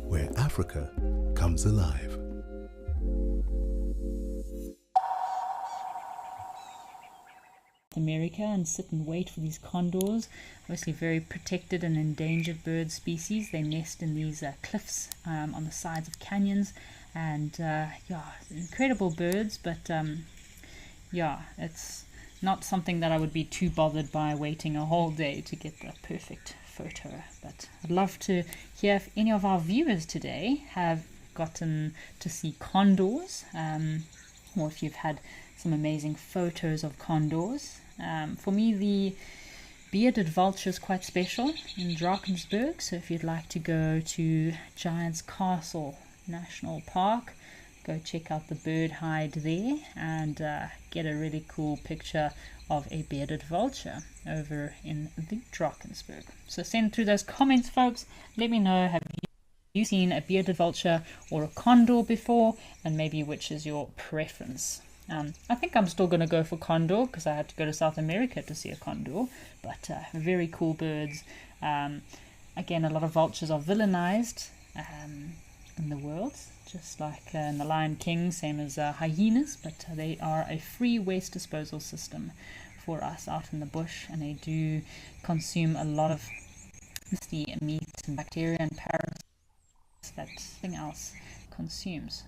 where Africa comes alive.
America and sit and wait for these condors. Obviously very protected and endangered bird species. They nest in these cliffs on the sides of canyons, and yeah, incredible birds, but yeah, it's not something that I would be too bothered by waiting a whole day to get the perfect photo. But I'd love to hear if any of our viewers today have gotten to see condors, or if you've had some amazing photos of condors. For me, the bearded vulture is quite special in Drakensberg, so if you'd like to go to Giant's Castle National Park, go check out the bird hide there and get a really cool picture of a bearded vulture over in the Drakensberg. So send through those comments, folks. Let me know, have you seen a bearded vulture or a condor before, and maybe which is your preference. I think I'm still going to go for condor because I had to go to South America to see a condor, but very cool birds. Again, a lot of vultures are villainized in the world, just like in The Lion King, same as hyenas, but they are a free waste disposal system for us out in the bush, and they do consume a lot of nasty meat and bacteria and parasites that nothing else consumes.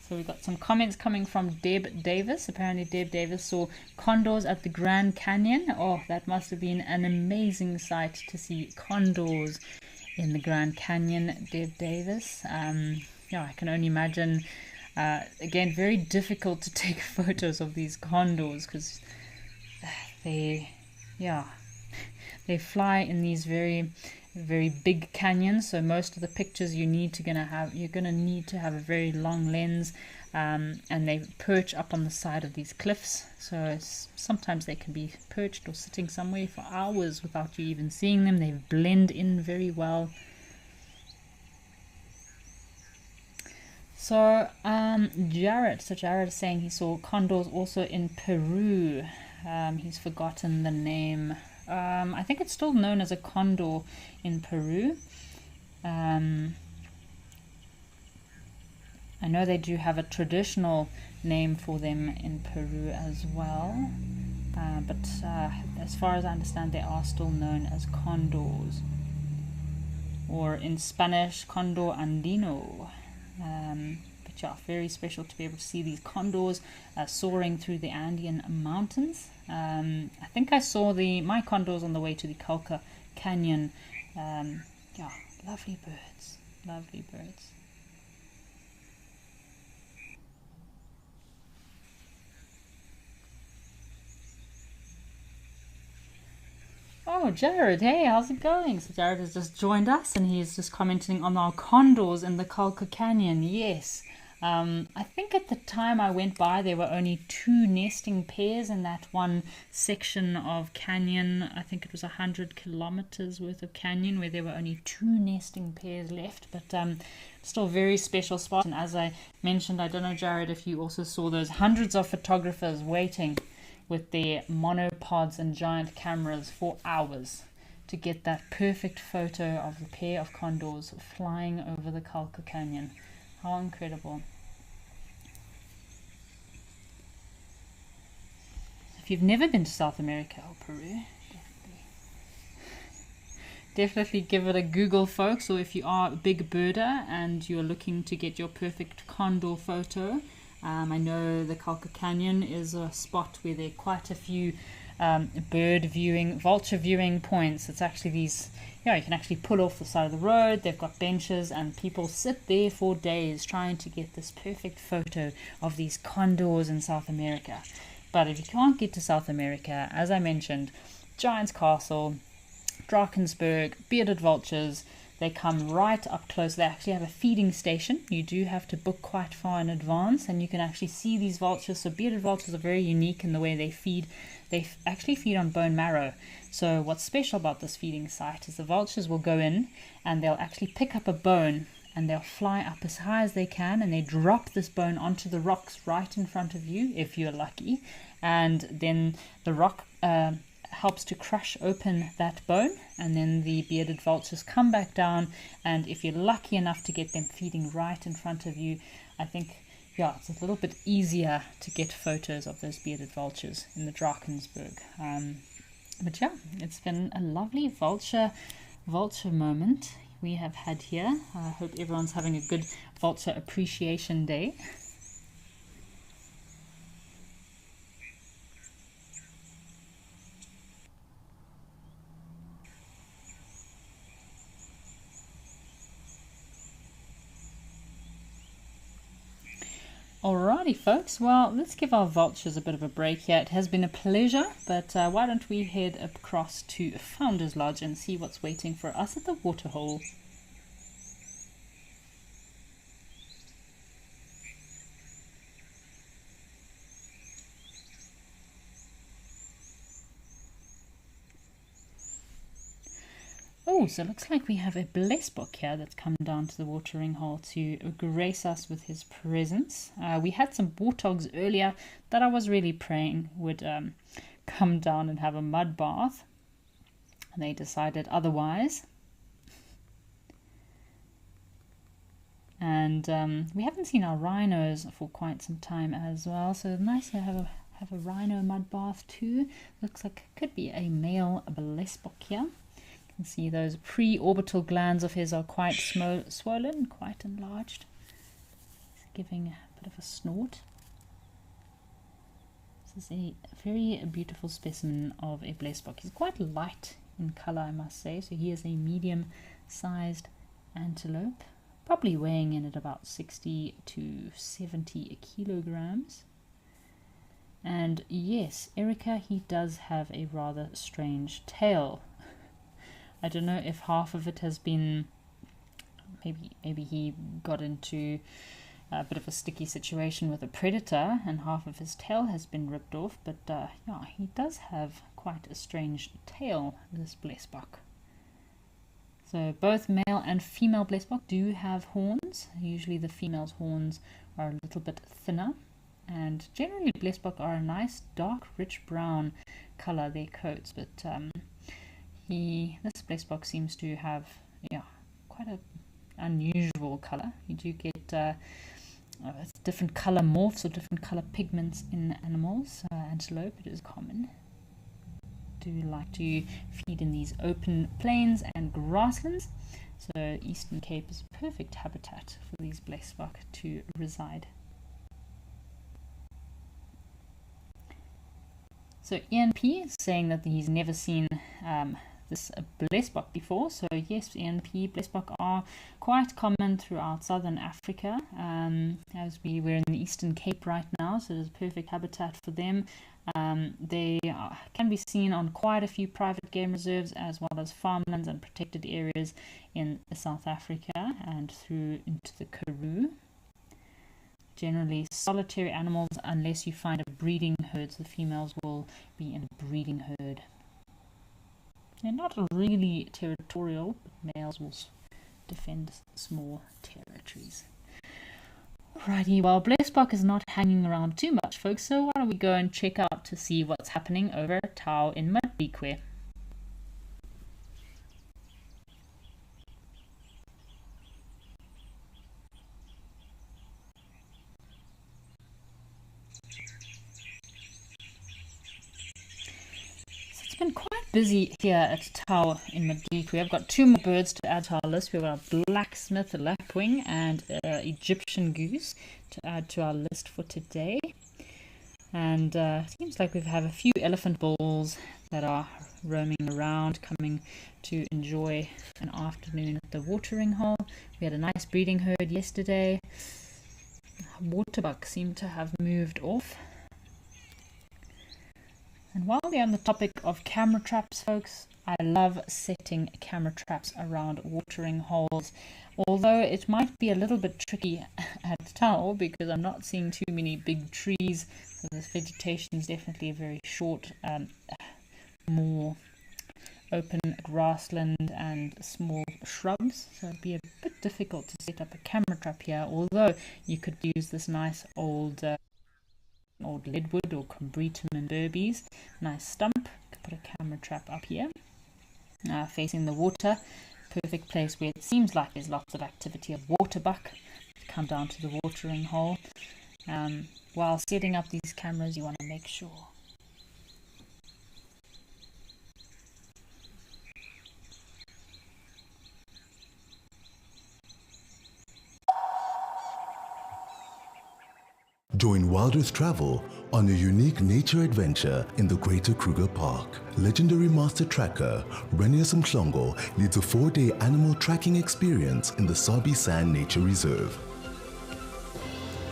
So we've got some comments coming from Deb Davis. Apparently Deb Davis saw condors at the Grand Canyon. Oh, that must have been an amazing sight to see condors in the Grand Canyon, Deb Davis. Yeah, I can only imagine. Again, very difficult to take photos of these condors because they fly in these very big canyons, so most of the pictures you're gonna need to have a very long lens, and they perch up on the side of these cliffs, so sometimes they can be perched or sitting somewhere for hours without you even seeing them. They blend in very well. So Jared is saying he saw condors also in Peru. He's forgotten the name. I think it's still known as a condor in Peru. I know they do have a traditional name for them in Peru as well, but as far as I understand, they are still known as condors. or in Spanish, condor andino. But yeah, very special to be able to see these condors soaring through the Andean mountains. I think I saw my condors on the way to the Calca Canyon. Yeah, lovely birds, lovely birds. Oh, Jared, hey, how's it going? So Jared has just joined us and he's just commenting on our condors in the Calca Canyon. Yes. I think at the time I went by there were only 2 nesting pairs in that one section of canyon. I think it was 100 kilometers worth of canyon where there were only 2 nesting pairs left, but still a very special spot. And as I mentioned, I don't know, Jared, if you also saw those hundreds of photographers waiting with their monopods and giant cameras for hours to get that perfect photo of the pair of condors flying over the Calca Canyon. How incredible. If you've never been to South America or Peru, definitely give it a Google, folks. Or if you are a big birder and you're looking to get your perfect condor photo, I know the Calca Canyon is a spot where there are quite a few vulture viewing points. It's actually these, you can actually pull off the side of the road. They've got benches and people sit there for days trying to get this perfect photo of these condors in South America. But if you can't get to South America, as I mentioned, Giant's Castle, Drakensberg, bearded vultures, they come right up close. They actually have a feeding station. You do have to book quite far in advance, and you can actually see these vultures. So bearded vultures are very unique in the way they feed. They actually feed on bone marrow. So what's special about this feeding site is the vultures will go in and they'll actually pick up a bone and they'll fly up as high as they can and they drop this bone onto the rocks right in front of you if you're lucky. And then the rock helps to crush open that bone, and then the bearded vultures come back down, and if you're lucky enough to get them feeding right in front of you, I think it's a little bit easier to get photos of those bearded vultures in the Drakensberg. But yeah, it's been a lovely vulture moment we have had here. I hope everyone's having a good Vulture Appreciation Day. Alrighty folks, well, let's give our vultures a bit of a break here. It has been a pleasure, but why don't we head across to Founders Lodge and see what's waiting for us at the waterhole. Oh, so it looks like we have a blessbook here that's come down to the watering hole to grace us with his presence. We had some warthogs earlier that I was really praying would come down and have a mud bath. And they decided otherwise. And we haven't seen our rhinos for quite some time as well. So nice to have a rhino mud bath too. Looks like it could be a male blessbook here. See those pre-orbital glands of his are quite swollen, quite enlarged. He's giving a bit of a snort. This is a very beautiful specimen of a blessbock. He's quite light in color, I must say. So he is a medium-sized antelope, probably weighing in at about 60 to 70 kilograms. And yes, Erica, he does have a rather strange tail. I don't know if half of it has been, maybe he got into a bit of a sticky situation with a predator and half of his tail has been ripped off, but yeah, he does have quite a strange tail, this blessbock. So both male and female blessbock do have horns. Usually the female's horns are a little bit thinner, and generally blessbock are a nice dark rich brown color, their coats, but this blessbock seems to have quite an unusual color. You do get different color morphs or different color pigments in animals. Antelope, it is common. do like to feed in these open plains and grasslands. So Eastern Cape is a perfect habitat for these blesbok to reside. So Ian P is saying that he's never seen this blesbok before. So yes, Ian P, blesbok are quite common throughout southern Africa, as we're in the Eastern Cape right now, so it's a perfect habitat for them. They can be seen on quite a few private game reserves as well as farmlands and protected areas in South Africa and through into the Karoo. Generally solitary animals unless you find a breeding herd, so the females will be in a breeding herd. They're not really territorial, but males will defend small territories. Alrighty, well, blesbok is not hanging around too much, folks, so why don't we go and check out to see what's happening over at Tau in Madikwe. Been quite busy here at Tau in Madikwe. I've got two more birds to add to our list. We've got a blacksmith lapwing and Egyptian goose to add to our list for today. And it seems like we have a few elephant bulls that are roaming around, coming to enjoy an afternoon at the watering hole. We had a nice breeding herd yesterday. Waterbuck seemed to have moved off. And while we're on the topic of camera traps, folks, I love setting camera traps around watering holes. Although it might be a little bit tricky at Tau because I'm not seeing too many big trees. So this vegetation is definitely very short, more open grassland and small shrubs. So it'd be a bit difficult to set up a camera trap here. Although you could use this nice old leadwood or combretum and berbies. Nice stump. Could put a camera trap up here, facing the water. Perfect place where it seems like there's lots of activity of waterbuck. Come down to the watering hole. While setting up these cameras, you want to make sure
Join Wild Earth Travel on a unique nature adventure in the Greater Kruger Park. Legendary master tracker Renius Mhlongo leads a 4-day animal tracking experience in the Sabi Sand Nature Reserve.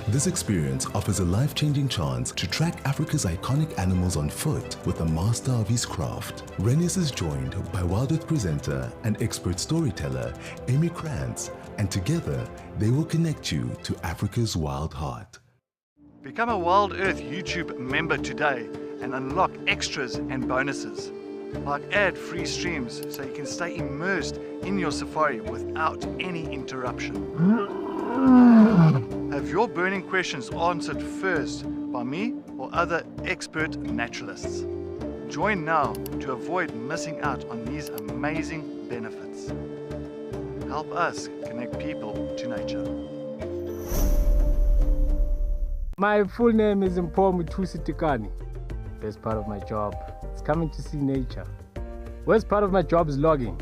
This experience offers a life-changing chance to track Africa's iconic animals on foot with a master of his craft. Renius is joined by Wild Earth presenter and expert storyteller Amy Krantz, and together they will connect you to Africa's wild heart.
Become a Wild Earth YouTube member today and unlock extras and bonuses, like ad-free streams so you can stay immersed in your safari without any interruption. Have your burning questions answered first by me or other expert naturalists. Join now to avoid missing out on these amazing benefits. Help us connect people to nature.
My full name is Emojis. Best part of my job is coming to see nature. Worst part of my job is logging.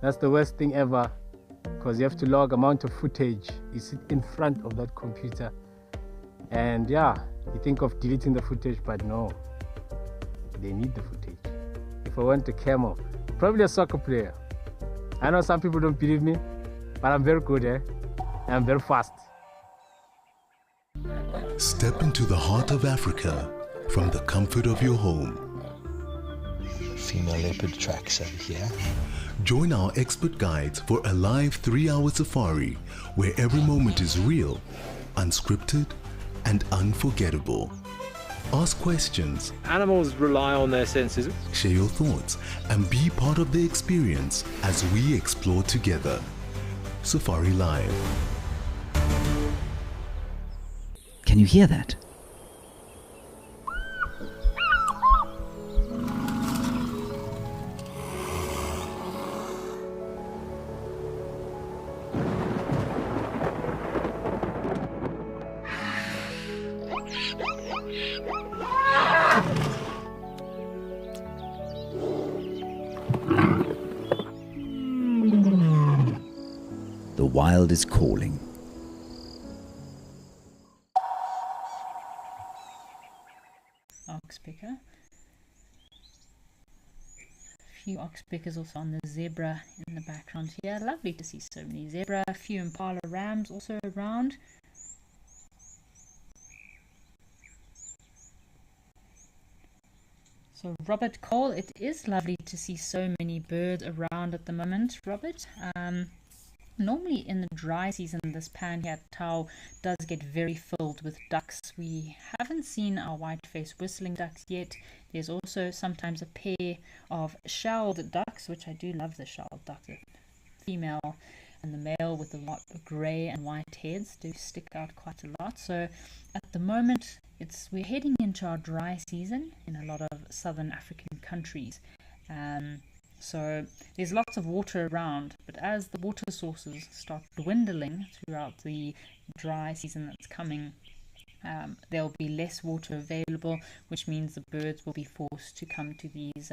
That's the worst thing ever, because you have to log amount of footage. You sit in front of that computer and yeah, you think of deleting the footage, but no, they need the footage. If I want a camel, probably a soccer player. I know some people don't believe me, but I'm very good, and I'm very fast.
Step into the heart of Africa from the comfort of your home.
Female leopard tracks over here.
Join our expert guides for a live 3-hour safari where every moment is real, unscripted, and unforgettable. Ask questions.
Animals rely on their senses.
Share your thoughts and be part of the experience as we explore together. Safari Live.
Can you hear that?
wild is calling.
Oxpecker. A few oxpeckers also on the zebra in the background here. Lovely to see so many zebra. A few impala rams also around. So Robert Cole, it is lovely to see so many birds around at the moment, Robert. Normally in the dry season, this pan here at Tau does get very filled with ducks. We haven't seen our white-faced whistling ducks yet. There's also sometimes a pair of shelled ducks, which I do love the shelled duck. The female and the male with the grey and white heads do stick out quite a lot. So at the moment, we're heading into our dry season in a lot of southern African countries. So there's lots of water around, but as the water sources start dwindling throughout the dry season that's coming, there'll be less water available, which means the birds will be forced to come to these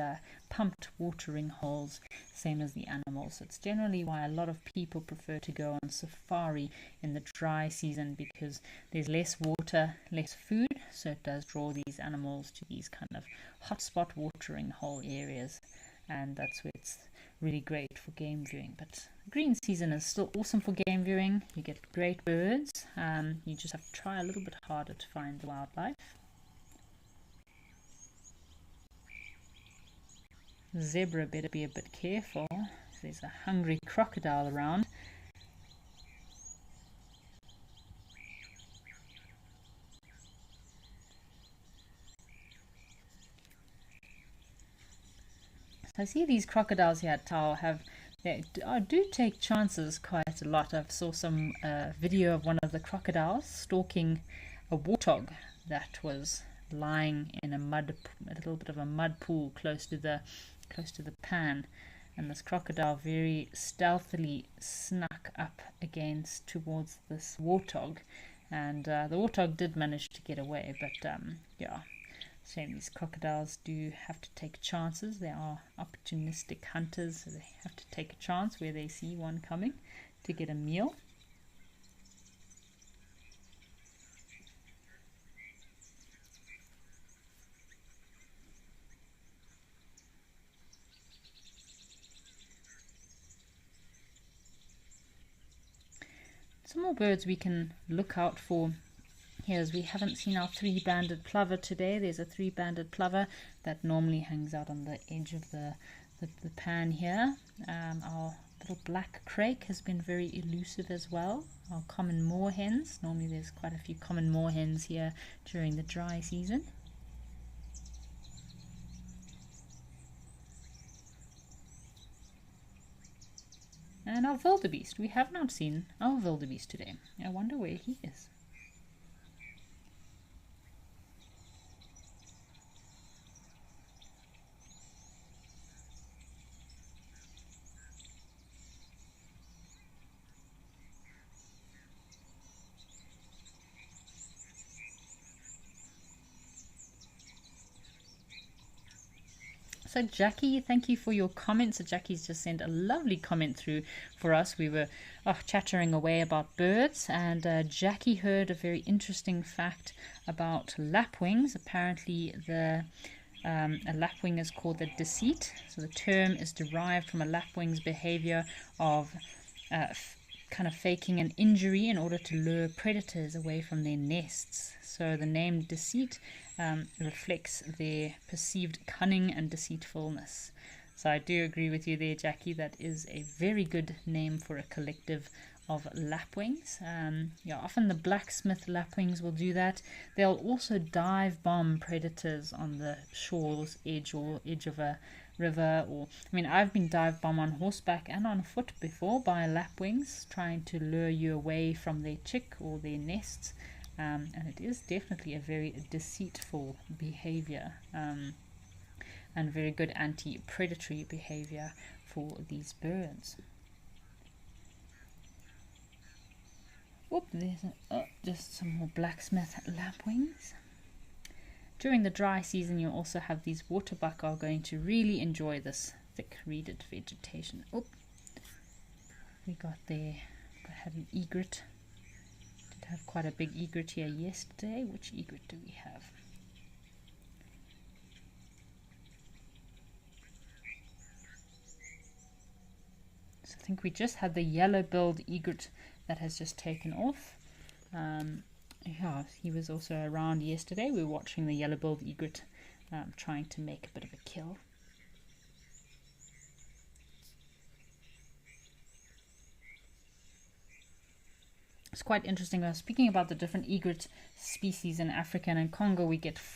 pumped watering holes, same as the animals. It's generally why a lot of people prefer to go on safari in the dry season, because there's less water, less food, so it does draw these animals to these kind of hotspot watering hole areas. And that's where it's really great for game viewing. But green season is still awesome for game viewing. You get great birds. You just have to try a little bit harder to find the wildlife. Zebra better be a bit careful. There's a hungry crocodile around. I see these crocodiles here at Tau do take chances quite a lot. I saw some video of one of the crocodiles stalking a warthog that was lying in a little bit of a mud pool close to the pan, and this crocodile very stealthily snuck up towards this warthog, and the warthog did manage to get away, but yeah. Shame these crocodiles do have to take chances. They are opportunistic hunters, so they have to take a chance where they see one coming to get a meal. Some more birds we can look out for. Here's, we haven't seen our three-banded plover today. There's a three-banded plover that normally hangs out on the edge of the pan here. Our little black crake has been very elusive as well. Our common moorhens. Normally there's quite a few common moorhens here during the dry season. And our wildebeest. We have not seen our wildebeest today. I wonder where he is. So Jackie, thank you for your comments. So Jackie's just sent a lovely comment through for us. We were chattering away about birds, and Jackie heard a very interesting fact about lapwings. Apparently a lapwing is called the deceit. So the term is derived from a lapwing's behavior of kind of faking an injury in order to lure predators away from their nests. So the name deceit reflects their perceived cunning and deceitfulness. So I do agree with you there, Jackie. That is a very good name for a collective of lapwings. Yeah, often the blacksmith lapwings will do that. They'll also dive bomb predators on the shore's edge or edge of a river, or I mean, I've been dive bomb on horseback and on foot before by lapwings trying to lure you away from their chick or their nests. And it is definitely a very deceitful behavior, and very good anti-predatory behavior for these birds. Whoop, there's just some more blacksmith lapwings. During the dry season, you also have these waterbuck are going to really enjoy this thick reeded vegetation. Oop, we got their I had an egret. Did have quite a big egret here yesterday. Which egret do we have? So I think we just had the yellow-billed egret that has just taken off. Yeah, he was also around yesterday. We were watching the yellow-billed egret trying to make a bit of a kill. It's quite interesting. Speaking about the different egret species in Africa and in Congo,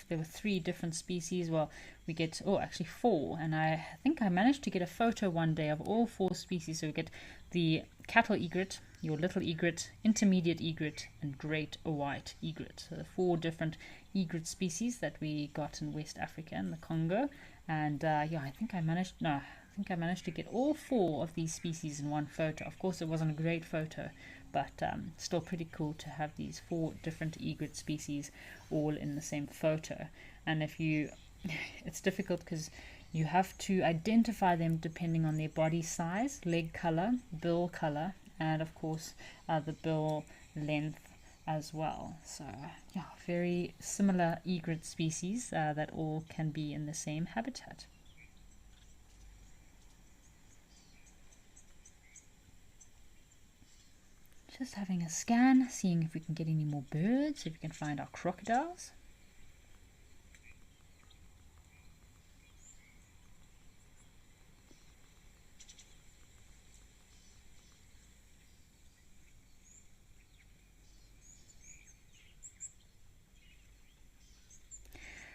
there were 3 different species. Well, we get, oh, actually 4. And I think I managed to get a photo one day of all 4 species. So we get the cattle egret, your little egret, intermediate egret, and great white egret. So the 4 different egret species that we got in West Africa and the Congo. And yeah, I think I managed to get all 4 of these species in one photo. Of course, it wasn't a great photo, but still pretty cool to have these 4 different egret species all in the same photo. And it's difficult because you have to identify them depending on their body size, leg color, bill color, and of course the bill length as well. So yeah, very similar egret species that all can be in the same habitat. Just having a scan, seeing if we can get any more birds, if we can find our crocodiles.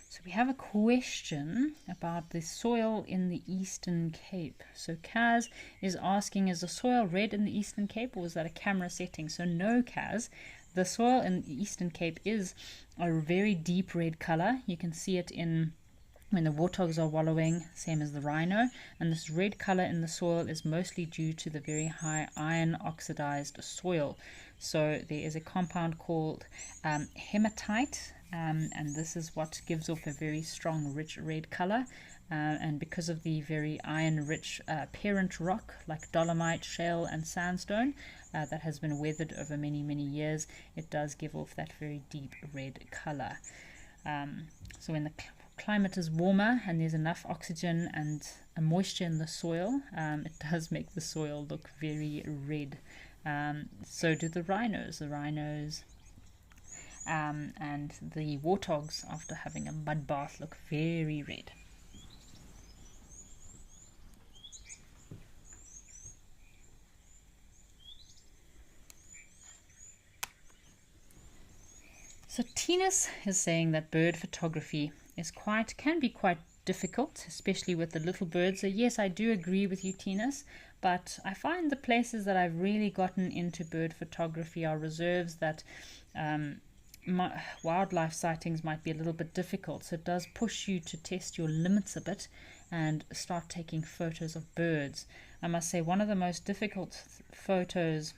So we have a question about the soil in the Eastern Cape. So Kaz is asking, is the soil red in the Eastern Cape, or was that a camera setting? So no, Kaz, the soil in the Eastern Cape is a very deep red color. You can see it when the warthogs are wallowing, same as the rhino. And this red color in the soil is mostly due to the very high iron oxidized soil. So there is a compound called hematite, and this is what gives off a very strong, rich red color. And because of the very iron-rich parent rock, like dolomite, shale, and sandstone, that has been weathered over many, many years, it does give off that very deep red color. So when the climate is warmer and there's enough oxygen and moisture in the soil, it does make the soil look very red. So do the rhinos. And the warthogs, after having a mud bath, look very red. So Tinus is saying that bird photography can be quite difficult, especially with the little birds. So yes, I do agree with you, Tinus, but I find the places that I've really gotten into bird photography are reserves that wildlife sightings might be a little bit difficult. So it does push you to test your limits a bit and start taking photos of birds. I must say, one of the most difficult photos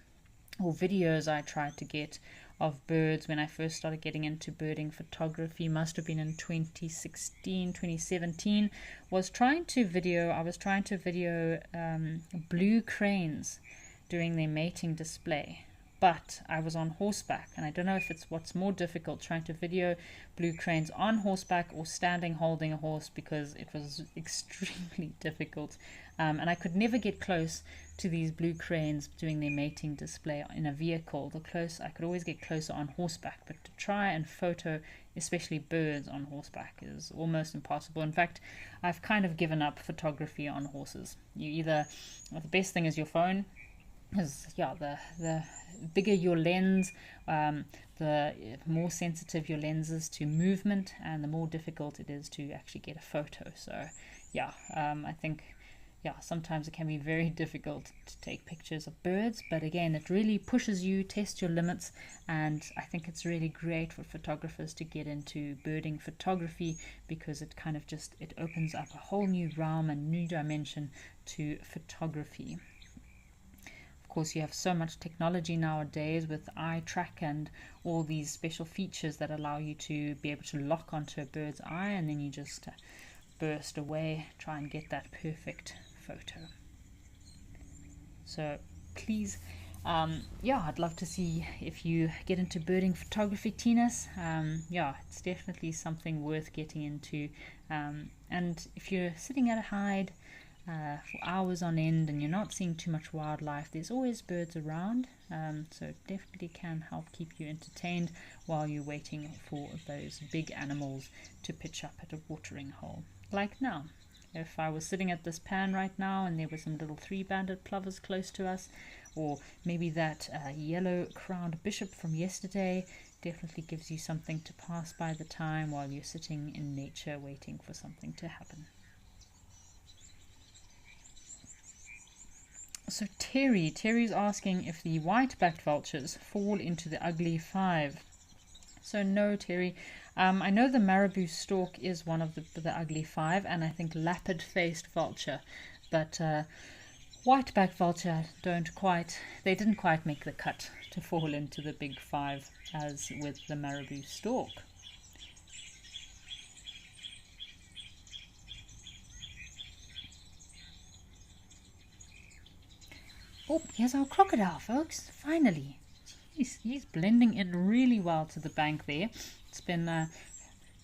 or videos I tried to get of birds when I first started getting into birding photography, must have been in 2016, 2017, I was trying to video blue cranes doing their mating display. But I was on horseback, and I don't know if it's what's more difficult, trying to video blue cranes on horseback or standing holding a horse, because it was extremely difficult. And I could never get close to these blue cranes doing their mating display in a vehicle. I could always get closer on horseback, but to try and photo especially birds on horseback is almost impossible. In fact, I've kind of given up photography on horses. The best thing is your phone. The bigger your lens, the more sensitive your lens is to movement, and the more difficult it is to actually get a photo. So I think sometimes it can be very difficult to take pictures of birds, but again, it really pushes you, test your limits, and I think it's really great for photographers to get into birding photography, because it kind of it opens up a whole new realm and new dimension to photography. Of course, you have so much technology nowadays with eye track and all these special features that allow you to be able to lock onto a bird's eye, and then you just burst away, try and get that perfect photo. So please yeah, I'd love to see if you get into birding photography, Tinas. Yeah, it's definitely something worth getting into. And if you're sitting at a hide for hours on end and you're not seeing too much wildlife, there's always birds around, so it definitely can help keep you entertained while you're waiting for those big animals to pitch up at a watering hole. Like now, if I was sitting at this pan right now and there were some little three-banded plovers close to us, or maybe that yellow-crowned bishop from yesterday, definitely gives you something to pass by the time while you're sitting in nature waiting for something to happen. So Terry's asking if the white-backed vultures fall into the ugly 5. So no, Terry. I know the marabou stork is one of the ugly 5, and I think lapid-faced vulture, but white-backed vulture didn't quite make the cut to fall into the big 5 as with the marabou stork. Oh, here's our crocodile, folks. Finally. He's blending in really well to the bank there. It's been a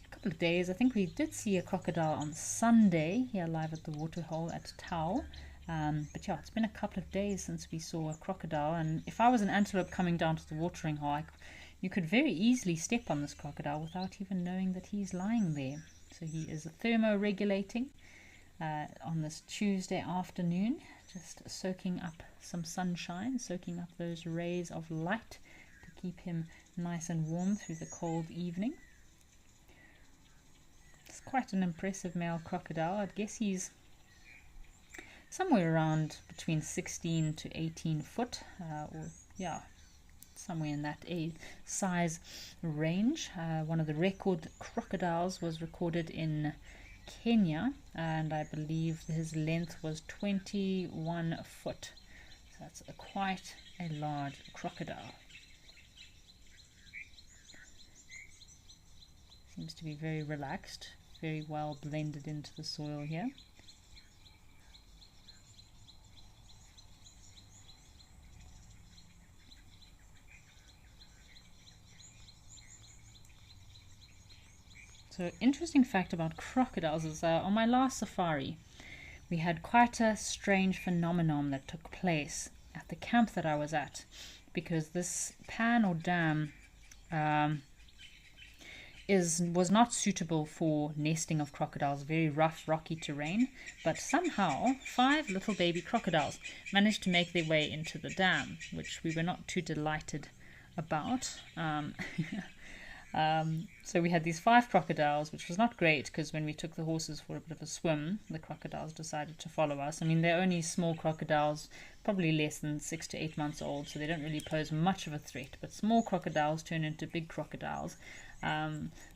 couple of days. I think we did see a crocodile on Sunday here live at the waterhole at Tau. But yeah, it's been a couple of days since we saw a crocodile. And if I was an antelope coming down to the watering hole, you could very easily step on this crocodile without even knowing that he's lying there. So he is thermoregulating on this Tuesday afternoon, just soaking up some sunshine, soaking up those rays of light to keep him nice and warm through the cold evening. It's quite an impressive male crocodile. I'd guess he's somewhere around between 16 to 18 foot, or yeah, somewhere in that size range. One of the record crocodiles was recorded in Kenya, and I believe his length was 21 foot. So that's quite a large crocodile. Seems to be very relaxed, very well blended into the soil here. So, interesting fact about crocodiles is on my last safari, we had quite a strange phenomenon that took place at the camp that I was at, because this pan or dam was not suitable for nesting of crocodiles, very rough, rocky terrain, but somehow 5 little baby crocodiles managed to make their way into the dam, which we were not too delighted about. So we had these 5 crocodiles, which was not great, because when we took the horses for a bit of a swim, the crocodiles decided to follow us. I mean, they're only small crocodiles, probably less than 6 to 8 months old, so they don't really pose much of a threat, but small crocodiles turn into big crocodiles.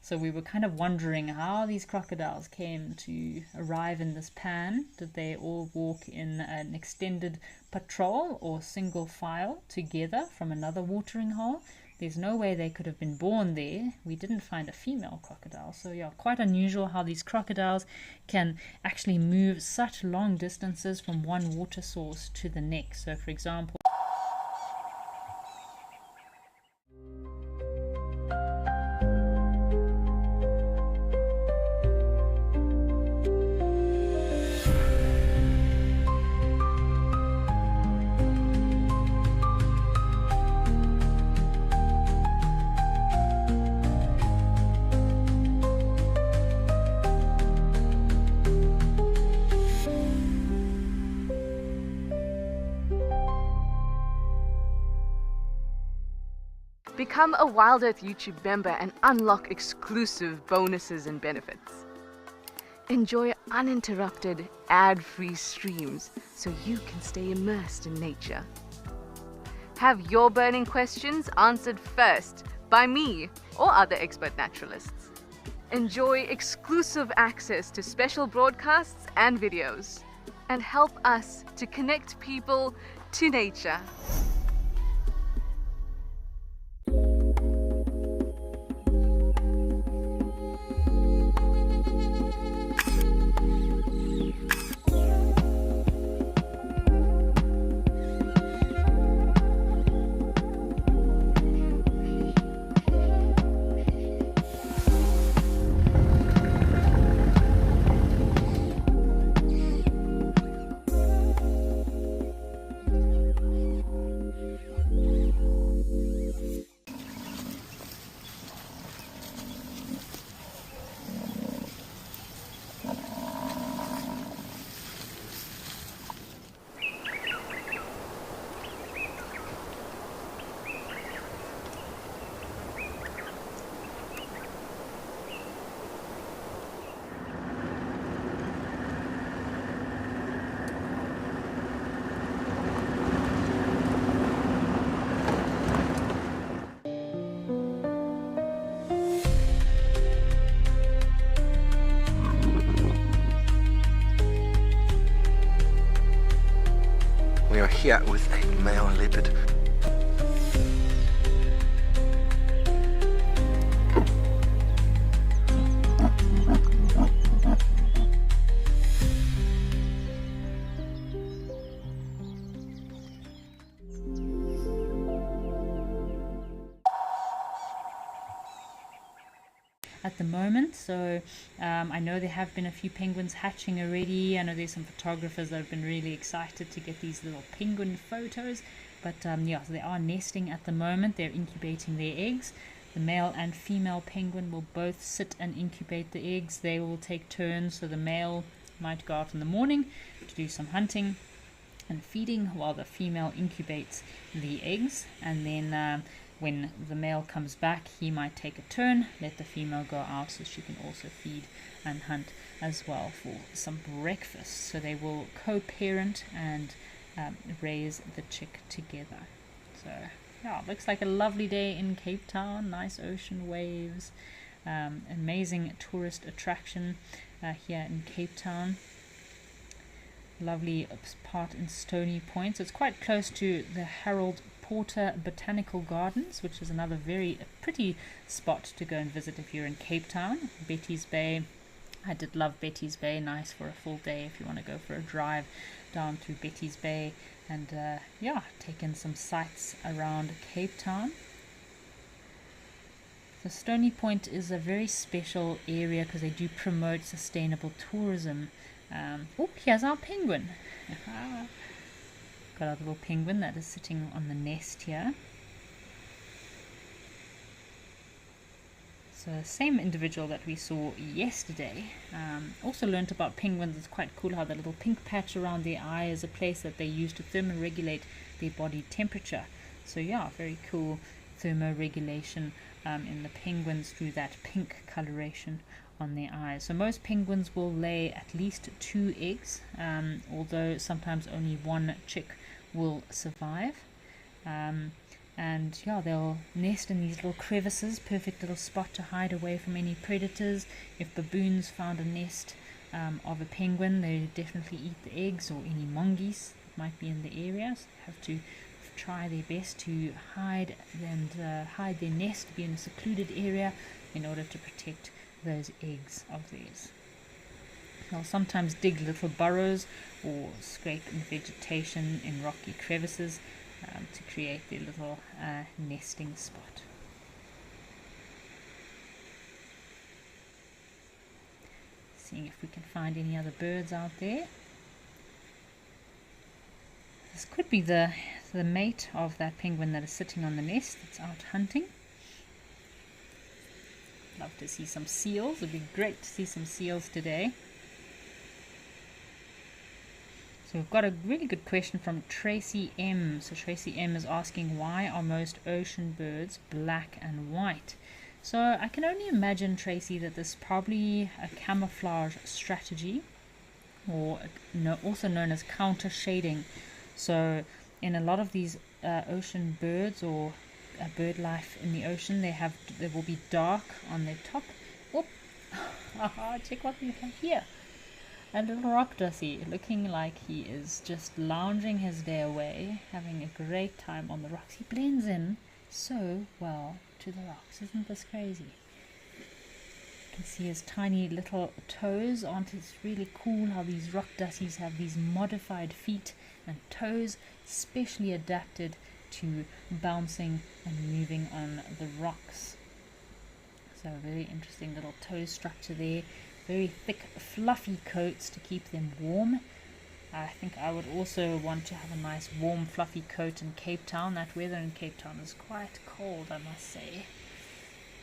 So we were kind of wondering how these crocodiles came to arrive in this pan. Did they all walk in an extended patrol or single file together from another watering hole? There's no way they could have been born there. We didn't find a female crocodile. So yeah, quite unusual how these crocodiles can actually move such long distances from one water source to the next. So for example,
Become a Wild Earth YouTube member and unlock exclusive bonuses and benefits. Enjoy uninterrupted, ad-free streams so you can stay immersed in nature. Have your burning questions answered first by me or other expert naturalists. Enjoy exclusive access to special broadcasts and videos, and help us to connect people to nature.
are here with a male leopard.
At the moment, so I know there have been a few penguins hatching already. I know there's some photographers that have been really excited to get these little penguin photos, but yeah, so they are nesting at the moment. They're incubating their eggs. The male and female penguin will both sit and incubate the eggs. They will take turns, so the male might go out in the morning to do some hunting and feeding while the female incubates the eggs, and then when the male comes back, he might take a turn, let the female go out so she can also feed and hunt as well for some breakfast. So they will co-parent and raise the chick together. So yeah, looks like a lovely day in Cape Town. Nice ocean waves, amazing tourist attraction here in Cape Town. Lovely part in Stony Point. So it's quite close to the Harold Porter Botanical Gardens, which is another very pretty spot to go and visit if you're in Cape Town. Betty's Bay, I did love Betty's Bay. Nice for a full day if you want to go for a drive down through Betty's Bay and yeah, take in some sights around Cape Town. So Stony Point is a very special area because they do promote sustainable tourism. Oh, here's our penguin. Got our little penguin that is sitting on the nest here. So same individual that we saw yesterday. Also learnt about penguins. It's quite cool how the little pink patch around their eye is a place that they use to thermoregulate their body temperature. So yeah, very cool thermoregulation in the penguins through that pink coloration on their eyes. So most penguins will lay at least 2 eggs, although sometimes only 1 chick will survive. And yeah, they'll nest in these little crevices, perfect little spot to hide away from any predators. If baboons found a nest of a penguin, they definitely eat the eggs, or any mongoose that might be in the area. So they have to try their best to hide their nest, be in a secluded area in order to protect those eggs of theirs. They'll sometimes dig little burrows or scrape in vegetation in rocky crevices to create their little nesting spot. Seeing if we can find any other birds out there. This could be the mate of that penguin that is sitting on the nest that's out hunting. Love to see some seals. It'd be great to see some seals today. So we've got a really good question from Tracy M. So Tracy M is asking, why are most ocean birds black and white? So I can only imagine, Tracy, that this is probably a camouflage strategy, or also known as counter shading. So in a lot of these ocean birds or bird life in the ocean, they will be dark on their top. Whoop! Check what we have here. A little rock dusty, looking like he is just lounging his day away, having a great time on the rocks. He blends in so well to the rocks. Isn't this crazy? You can see his tiny little toes. Aren't it really cool how these rock dussies have these modified feet and toes, specially adapted to bouncing and moving on the rocks. So a very interesting little toe structure there. Very thick, fluffy coats to keep them warm. I think I would also want to have a nice warm, fluffy coat in Cape Town. That weather in Cape Town is quite cold, I must say.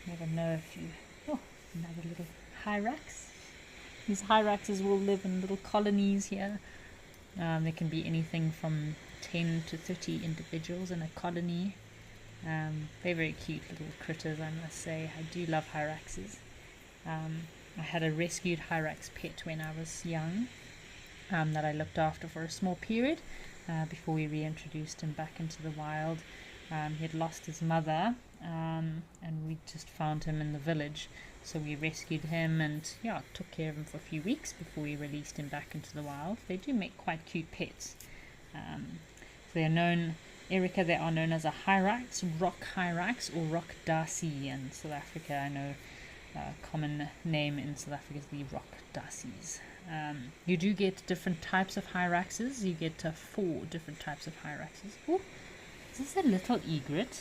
Never know if you... Oh, another little hyrax. These hyraxes will live in little colonies here. There can be anything from 10 to 30 individuals in a colony. They're very cute little critters, I must say. I do love hyraxes. I had a rescued hyrax pet when I was young that I looked after for a small period before we reintroduced him back into the wild. He had lost his mother and we just found him in the village, so we rescued him and took care of him for a few weeks before we released him back into the wild. They do make quite cute pets. They're known, Erica, they are known as a hyrax, rock hyrax, or rock darcy in South Africa. I know a common name in South Africa is the rock darcies. You do get different types of hyraxes. You get 4 different types of hyraxes. Oh, is this a little egret?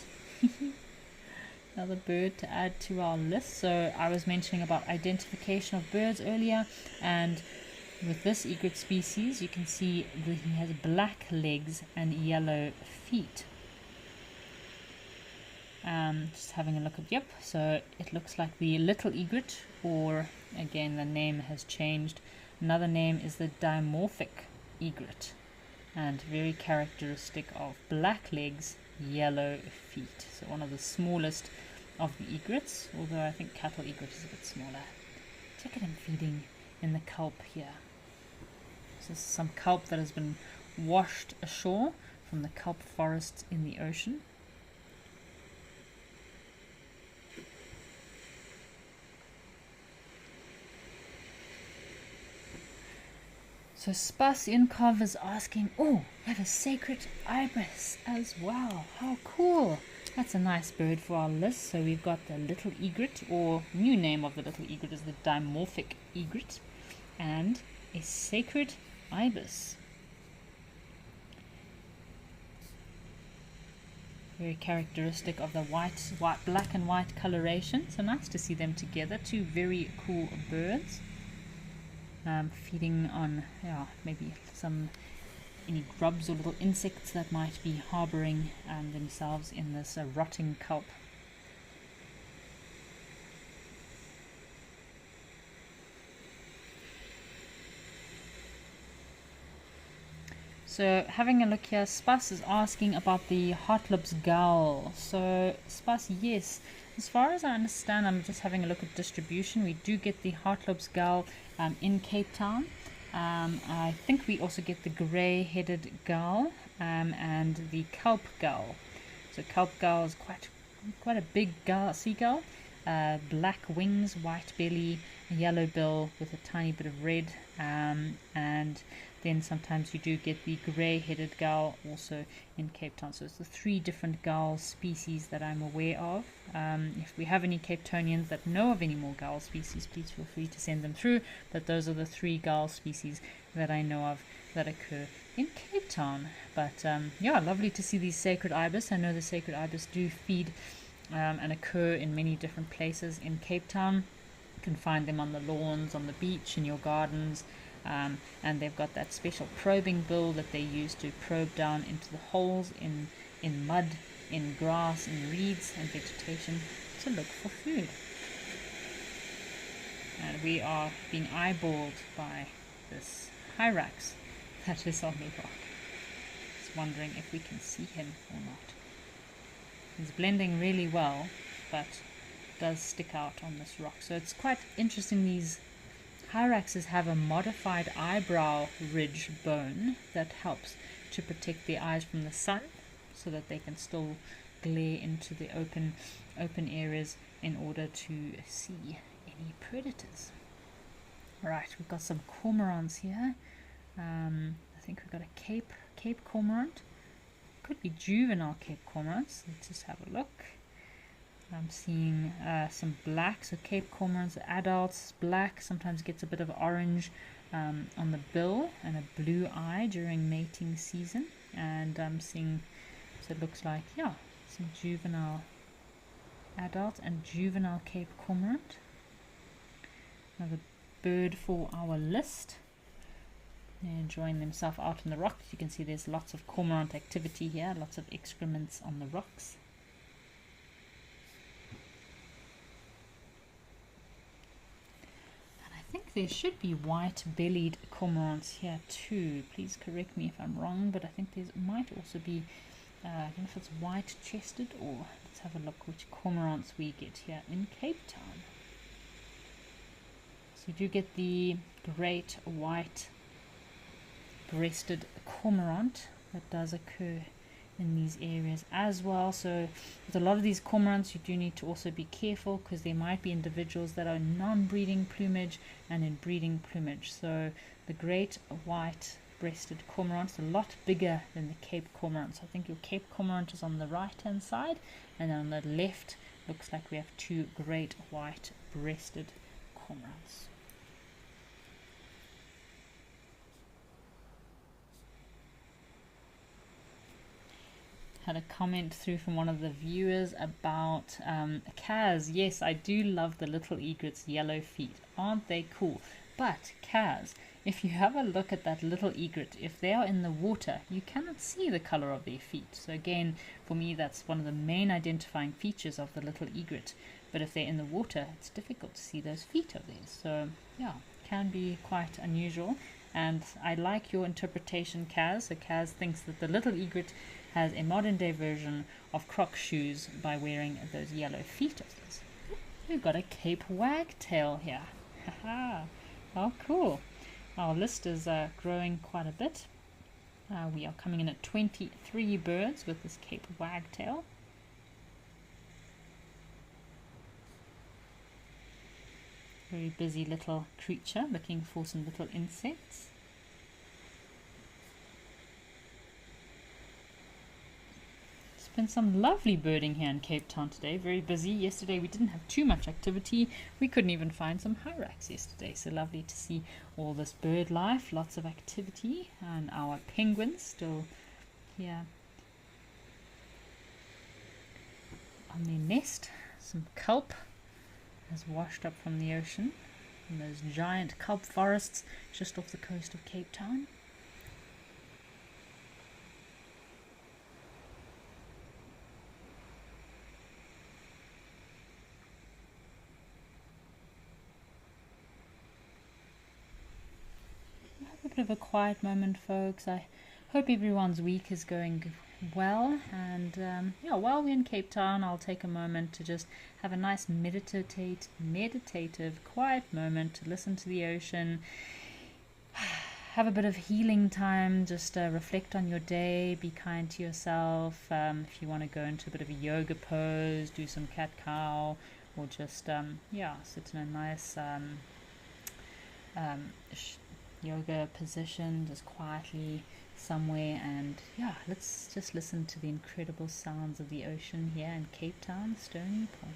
Another bird to add to our list. So I was mentioning about identification of birds earlier, and with this egret species you can see that he has black legs and yellow feet. Just having a look at, yep, so it looks like the little egret, or again the name has changed. Another name is the dimorphic egret, and very characteristic of black legs, yellow feet. So one of the smallest of the egrets, although I think cattle egret is a bit smaller. Check at him feeding in the kelp here. This is some kelp that has been washed ashore from the kelp forests in the ocean. So Spas Inkov is asking, oh, we have a sacred ibis as well. How cool. That's a nice bird for our list. So we've got the little egret, or new name of the little egret is the dimorphic egret, and a sacred ibis. Very characteristic of the black and white coloration. So nice to see them together. 2 very cool birds. Feeding on maybe any grubs or little insects that might be harboring themselves in this rotting kelp. So having a look here, Spas is asking about the Hartloop's gull. So Spas, yes, as far as I understand, I'm just having a look at distribution. We do get the Hartloop's gull in Cape Town. I think we also get the grey-headed gull and the kelp gull. So kelp gull is quite a big seagull. Black wings, white belly, yellow bill with a tiny bit of red, and then sometimes you do get the grey-headed gull also in Cape Town. So it's the 3 different gull species that I'm aware of. If we have any Cape Townians that know of any more gull species, please feel free to send them through. But those are the 3 gull species that I know of that occur in Cape Town. But yeah, lovely to see these sacred ibis. I know the sacred ibis do feed and occur in many different places in Cape Town. You can find them on the lawns, on the beach, in your gardens. And they've got that special probing bill that they use to probe down into the holes in mud, in grass, in reeds and vegetation to look for food. And we are being eyeballed by this hyrax that is on the rock. Just wondering if we can see him or not. He's blending really well, but does stick out on this rock. So it's quite interesting. These hyraxes have a modified eyebrow ridge bone that helps to protect their eyes from the sun, so that they can still glare into the open areas in order to see any predators. Right, we've got some cormorants here. I think we've got a Cape cormorant. Could be juvenile Cape cormorants. Let's just have a look. I'm seeing some black, so Cape cormorants, adults, black, sometimes gets a bit of orange on the bill and a blue eye during mating season. And I'm seeing, so it looks like, yeah, some juvenile adult and juvenile Cape cormorant. Another bird for our list. They're enjoying themselves out on the rocks. You can see there's lots of cormorant activity here, lots of excrements on the rocks. I think there should be white-bellied cormorants here too. Please correct me if I'm wrong, but I think there might also be, I don't know if it's white-chested, or let's have a look which cormorants we get here in Cape Town. So you do get the great white breasted cormorant that does occur in these areas as well. So with a lot of these cormorants, you do need to also be careful, because there might be individuals that are non-breeding plumage and in breeding plumage. So the great white white-breasted cormorant, a lot bigger than the Cape cormorant. So I think your Cape cormorant is on the right-hand side, and on the left looks like we have two great white-breasted cormorants. Had a comment through from one of the viewers about Kaz. Yes, I do love the little egret's yellow feet. Aren't they cool? But Kaz, if you have a look at that little egret, if they are in the water, you cannot see the color of their feet. So again, for me, that's one of the main identifying features of the little egret. But if they're in the water, it's difficult to see those feet of theirs. So yeah, can be quite unusual. And I like your interpretation, Kaz. So Kaz thinks that the little egret has a modern day version of Croc shoes by wearing those yellow feet of theirs. We've got a Cape wagtail here. Haha. Oh, cool. Our list is growing quite a bit. We are coming in at 23 birds with this Cape wagtail. Very busy little creature looking for some little insects. It's been some lovely birding here in Cape Town today. Very busy. Yesterday we didn't have too much activity. We couldn't even find some hyrax yesterday. So lovely to see all this bird life. Lots of activity. And our penguins still here on their nest. Some kelp has washed up from the ocean. And those giant kelp forests just off the coast of Cape Town. A bit of a quiet moment, folks. I hope everyone's week is going well, and yeah, while we're in Cape Town, I'll take a moment to just have a nice meditative, quiet moment to listen to the ocean, have a bit of healing time, just reflect on your day, be kind to yourself. If you want to go into a bit of a yoga pose, do some cat-cow, or just yeah, sit in a nice yoga position, just quietly somewhere, and yeah, let's just listen to the incredible sounds of the ocean here in Cape Town, Stony Point.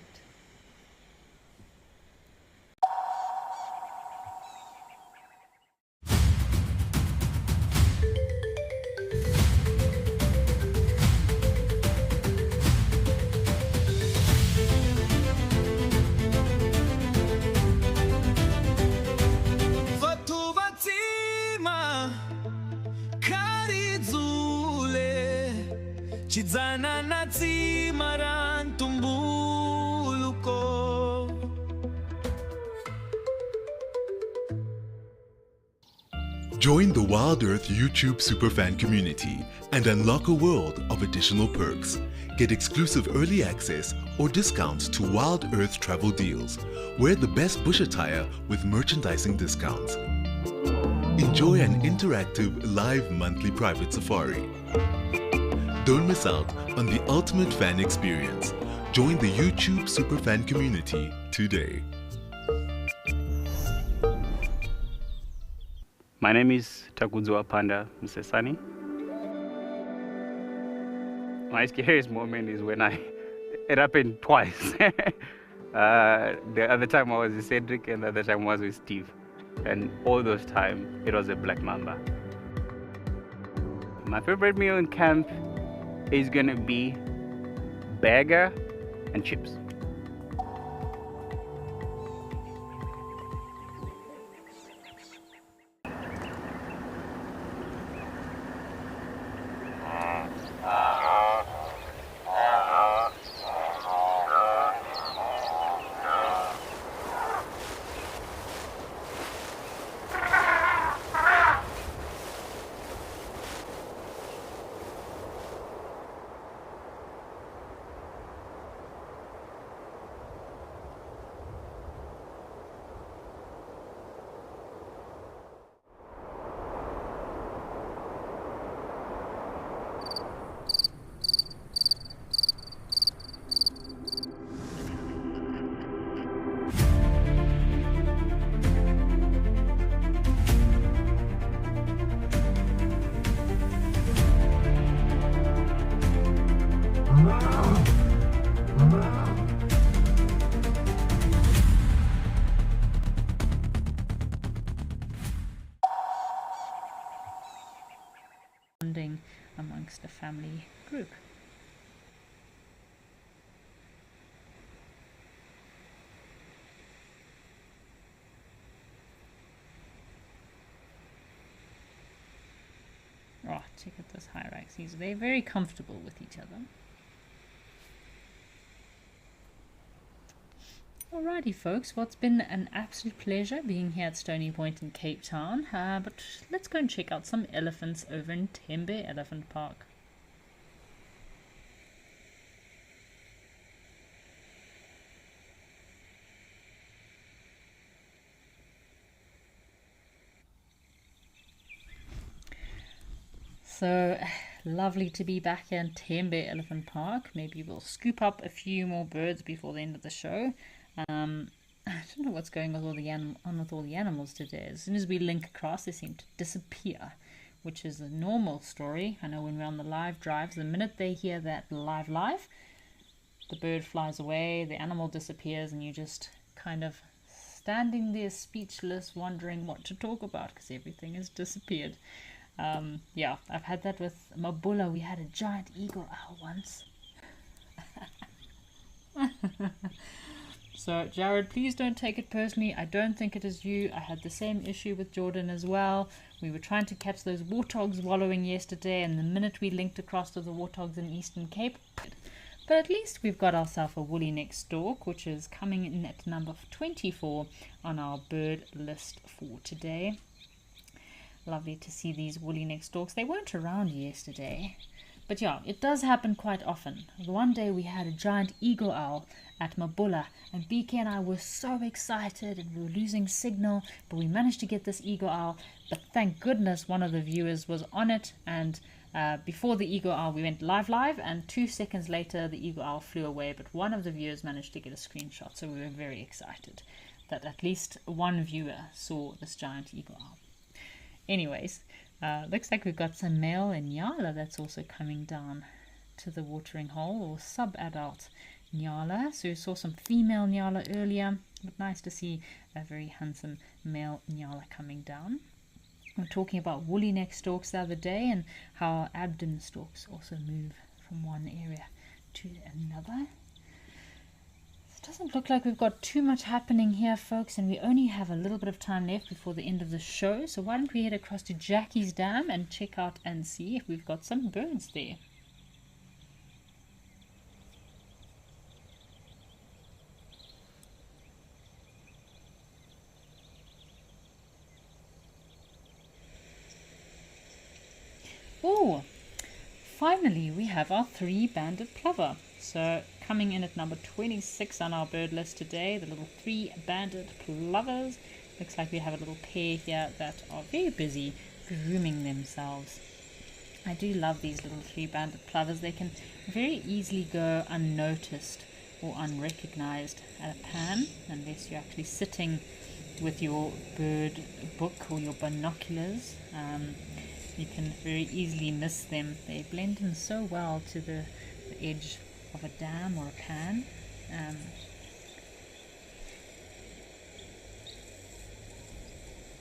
Join the Wild Earth YouTube superfan community and unlock a world of additional perks. Get exclusive early access or discounts to Wild Earth travel deals. Wear the best bush attire with merchandising discounts. Enjoy an interactive live monthly private safari. Don't miss out on the ultimate fan experience. Join the YouTube superfan community today.
My name is Takudzwa Panda Msesani. My scariest moment is when it happened twice. The other time I was with Cedric and the other time I was with Steve. And all those times, it was a black mamba. My favorite meal in camp is gonna be burger and chips.
bonding amongst a family group. Oh, check out those hyraxes. They're very comfortable with each other. Alrighty folks, well, it's been an absolute pleasure being here at Stony Point in Cape Town, but let's go and check out some elephants over in Tembe Elephant Park. So lovely to be back here in Tembe Elephant Park. Maybe we'll scoop up a few more birds before the end of the show. I don't know what's going on with all the animals today. As soon as we link across, they seem to disappear, which is a normal story. I know when we're on the live drives, the minute they hear that live, the bird flies away, the animal disappears, and you're just kind of standing there speechless, wondering what to talk about because everything has disappeared. Yeah, I've had that with Mabula. We had a giant eagle owl once. So, Jared, please don't take it personally. I don't think it is you. I had the same issue with Jordan as well. We were trying to catch those warthogs wallowing yesterday, and the minute we linked across to the warthogs in Eastern Cape. But at least we've got ourselves a woolly neck stork, which is coming in at number 24 on our bird list for today. Lovely to see these woolly neck storks. They weren't around yesterday. But yeah, it does happen quite often. One day we had a giant eagle owl at Mabula, and BK and I were so excited and we were losing signal, but we managed to get this eagle owl. But thank goodness one of the viewers was on it, and before the eagle owl we went live, and 2 seconds later the eagle owl flew away, but one of the viewers managed to get a screenshot, so we were very excited that at least one viewer saw this giant eagle owl. Anyways, looks like we've got some male Nyala that's also coming down to the watering hole, or sub-adult Nyala. So we saw some female Nyala earlier, but nice to see a very handsome male Nyala coming down. We were talking about woolly neck storks the other day and how abdomen storks also move from one area to another. Doesn't look like we've got too much happening here, folks, and we only have a little bit of time left before the end of the show, so why don't we head across to Jackie's Dam and check out and see if we've got some birds there. Oh, finally we have our 3-banded plover. So coming in at number 26 on our bird list today, the little 3-banded plovers. Looks like we have a little pair here that are very busy grooming themselves. I do love these little 3-banded plovers. They can very easily go unnoticed or unrecognized at a pan, unless you're actually sitting with your bird book or your binoculars. You can very easily miss them. They blend in so well to the edge of a dam or a pan.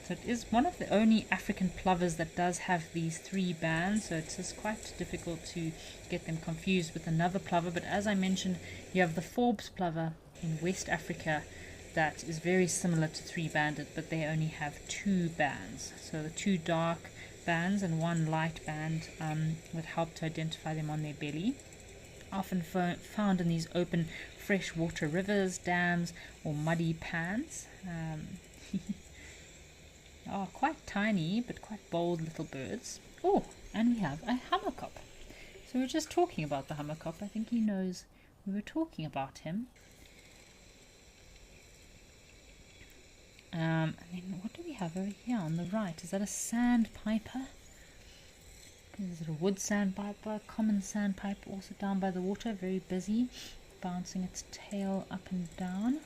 So it is one of the only African plovers that does have these 3 bands, so it's just quite difficult to get them confused with another plover. But as I mentioned, you have the Forbes plover in West Africa that is very similar to 3-banded, but they only have 2 bands. So the 2 dark bands and 1 light band would help to identify them on their belly. Often found in these open freshwater rivers, dams, or muddy pans. Are quite tiny but quite bold little birds. Oh, and we have a hammerkop. So we were just talking about the hammerkop. I think he knows we were talking about him. And then what do we have over here on the right? Is that a sandpiper? Is it a wood sandpiper? Common sandpiper, also down by the water, very busy, bouncing its tail up and down.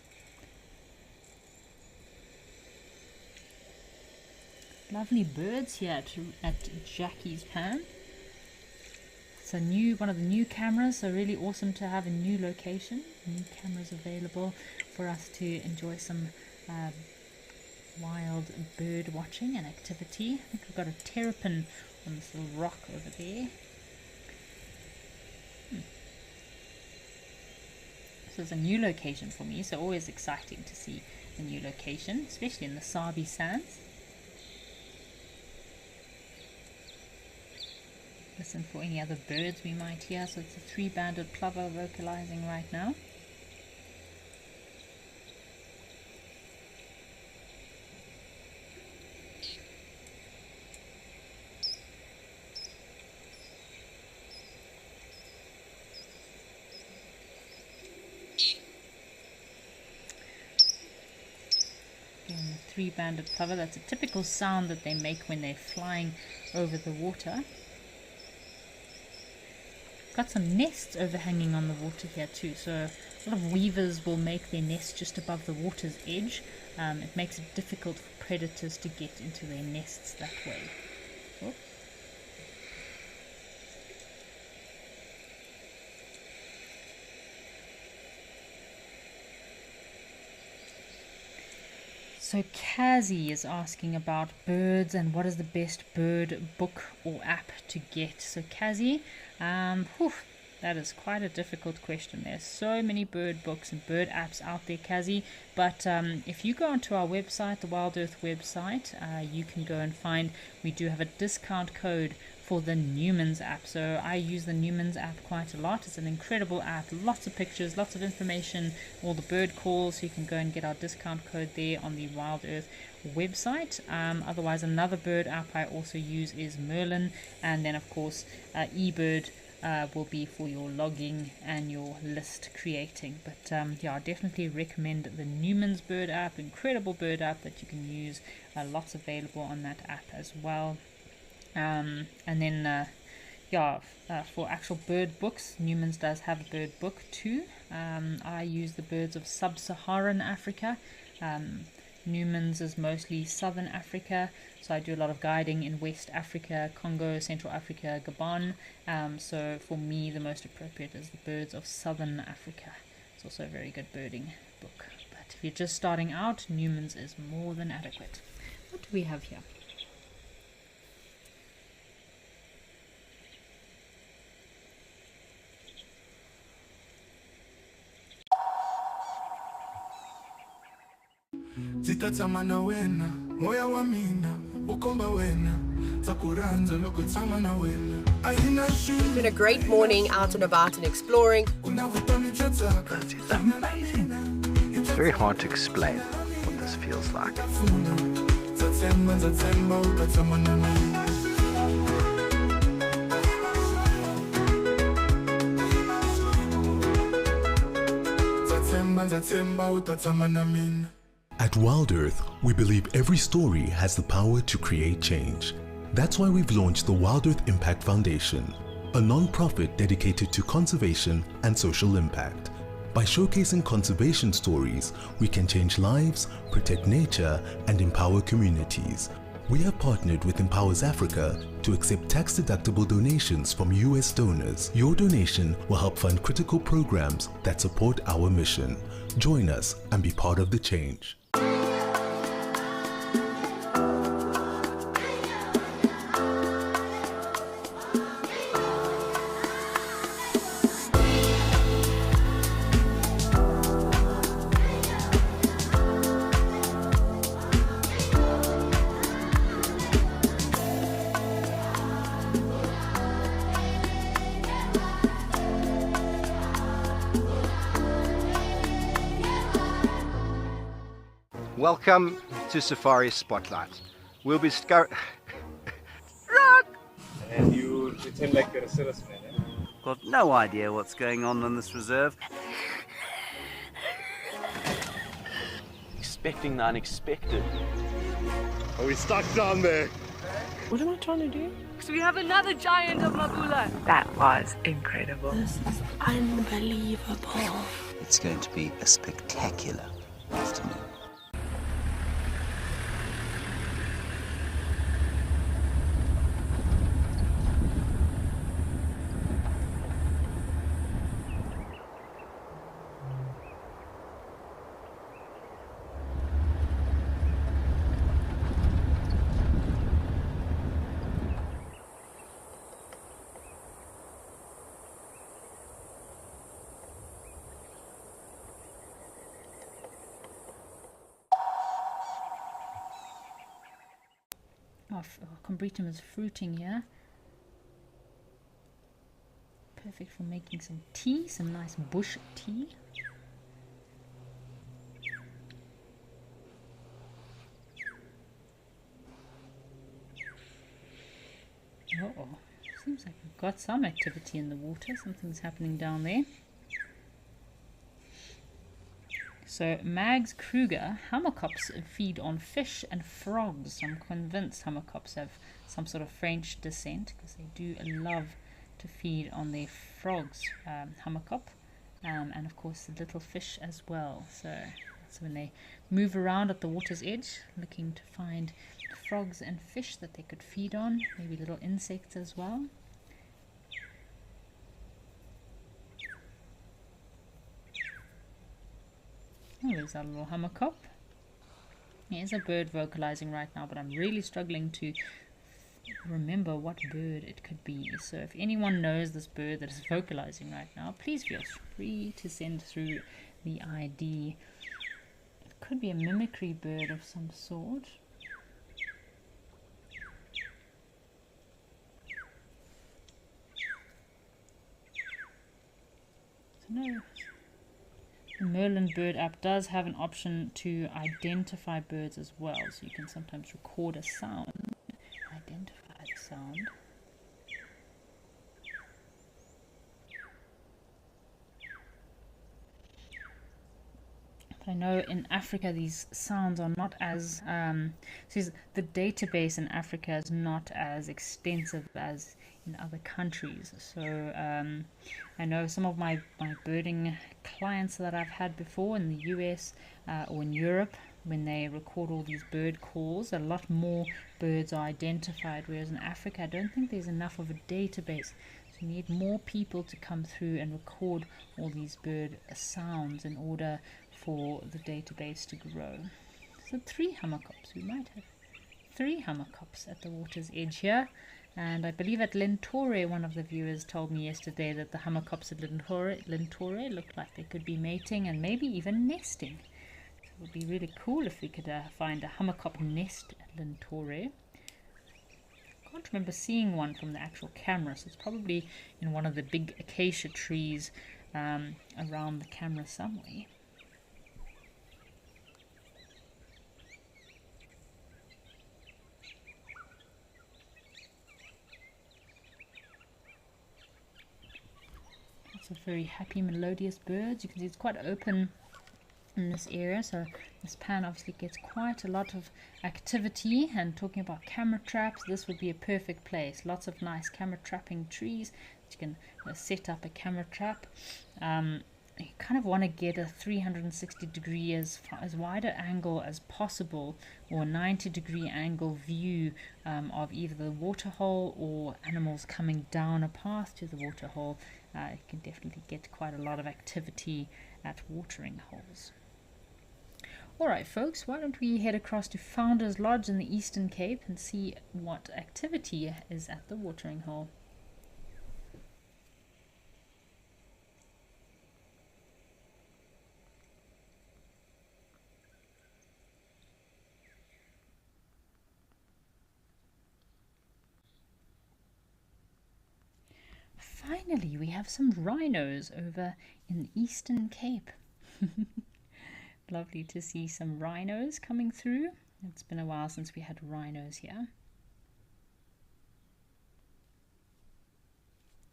Lovely birds here at Jackie's Pan. It's one of the new cameras, so really awesome to have a new location. New cameras available for us to enjoy some wild bird watching and activity. I think we've got a terrapin on this little rock over there. This is a new location for me, so always exciting to see a new location, especially in the Sabi Sands. Listen for any other birds we might hear. So it's a three-banded plover vocalizing right now. Again, the three-banded plover, that's a typical sound that they make when they're flying over the water. Got some nests overhanging on the water here too, so a lot of weavers will make their nests just above the water's edge. It makes it difficult for predators to get into their nests that way. Oops. So Kazi is asking about birds and what is the best bird book or app to get. So Kazi, that is quite a difficult question. There's so many bird books and bird apps out there, Kazi. But if you go onto our website, the Wild Earth website, you can go and find, we do have a discount code for the Newman's app. So I use the Newman's app quite a lot. It's an incredible app, lots of pictures, lots of information, all the bird calls. So you can go and get our discount code there on the Wild Earth website. Otherwise, another bird app I also use is Merlin, and then of course eBird will be for your logging and your list creating. But yeah, I definitely recommend the Newman's bird app, incredible bird app that you can use. Lots available on that app as well. And then for actual bird books, Newman's does have a bird book too. I use the birds of sub-Saharan Africa. Newman's is mostly Southern Africa, so I do a lot of guiding in West Africa, Congo, Central Africa, Gabon. So for me, the most appropriate is the birds of Southern Africa. It's also a very good birding book. But if you're just starting out, Newman's is more than adequate. What do we have here?
Zitatamana wena, moya wa mina, ukomba wena, takuranza loko tamana wena.
It's been a great morning out and about and exploring.
Birds is amazing. It's very hard to explain what this feels like.
At Wild Earth, we believe every story has the power to create change. That's why we've launched the Wild Earth Impact Foundation, a non-profit dedicated to conservation and social impact. By showcasing conservation stories, we can change lives, protect nature, and empower communities. We have partnered with Empowers Africa to accept tax-deductible donations from US donors. Your donation will help fund critical programs that support our mission. Join us and be part of the change.
Welcome to Safari Spotlight. We'll be
And you pretend like you're a citizen, eh?
Got no idea what's going on this reserve.
Expecting the unexpected.
Are we stuck down there?
What am I trying to do?
So we have another giant of Mabula.
That was incredible.
This is unbelievable.
It's going to be a spectacular afternoon.
Combretum is fruiting here. Perfect for making some tea, some nice bush tea. Oh, seems like we've got some activity in the water. Something's happening down there. So Mags Kruger, hammerkops feed on fish and frogs. I'm convinced hammerkops have some sort of French descent because they do love to feed on their frogs, hammerkop, and of course the little fish as well. So that's when they move around at the water's edge looking to find frogs and fish that they could feed on, maybe little insects as well. Oh, there's our little hammerkop. Here's a bird vocalizing right now, but I'm really struggling to remember what bird it could be. So if anyone knows this bird that is vocalizing right now, please feel free to send through the ID. It could be a mimicry bird of some sort. So no. The Merlin Bird app does have an option to identify birds as well, so you can sometimes record a sound, identify the sound. But I know in Africa these sounds are not as, so the database in Africa is not as extensive as in other countries. So I know some of my birding clients that I've had before in the US or in Europe, when they record all these bird calls, a lot more birds are identified, whereas in Africa I don't think there's enough of a database. So you need more people to come through and record all these bird sounds in order for the database to grow. So 3 hammerkops. We might have 3 hammerkops at the water's edge here. And I believe at Lentore, one of the viewers told me yesterday that the hammerkops at Lentore looked like they could be mating and maybe even nesting. So it would be really cool if we could find a hammerkop nest at Lentore. I can't remember seeing one from the actual camera, so it's probably in one of the big acacia trees around the camera somewhere. Very happy melodious birds. You can see it's quite open in this area, so this pan obviously gets quite a lot of activity. And talking about camera traps, this would be a perfect place. Lots of nice camera trapping trees that you can set up a camera trap. You kind of want to get a 360 degree as wider angle as possible, or 90-degree angle view of either the waterhole or animals coming down a path to the waterhole. You can definitely get quite a lot of activity at watering holes. Alright folks, why don't we head across to Founders Lodge in the Eastern Cape and see what activity is at the watering hole. Finally, we have some rhinos over in the Eastern Cape. Lovely to see some rhinos coming through. It's been a while since we had rhinos here.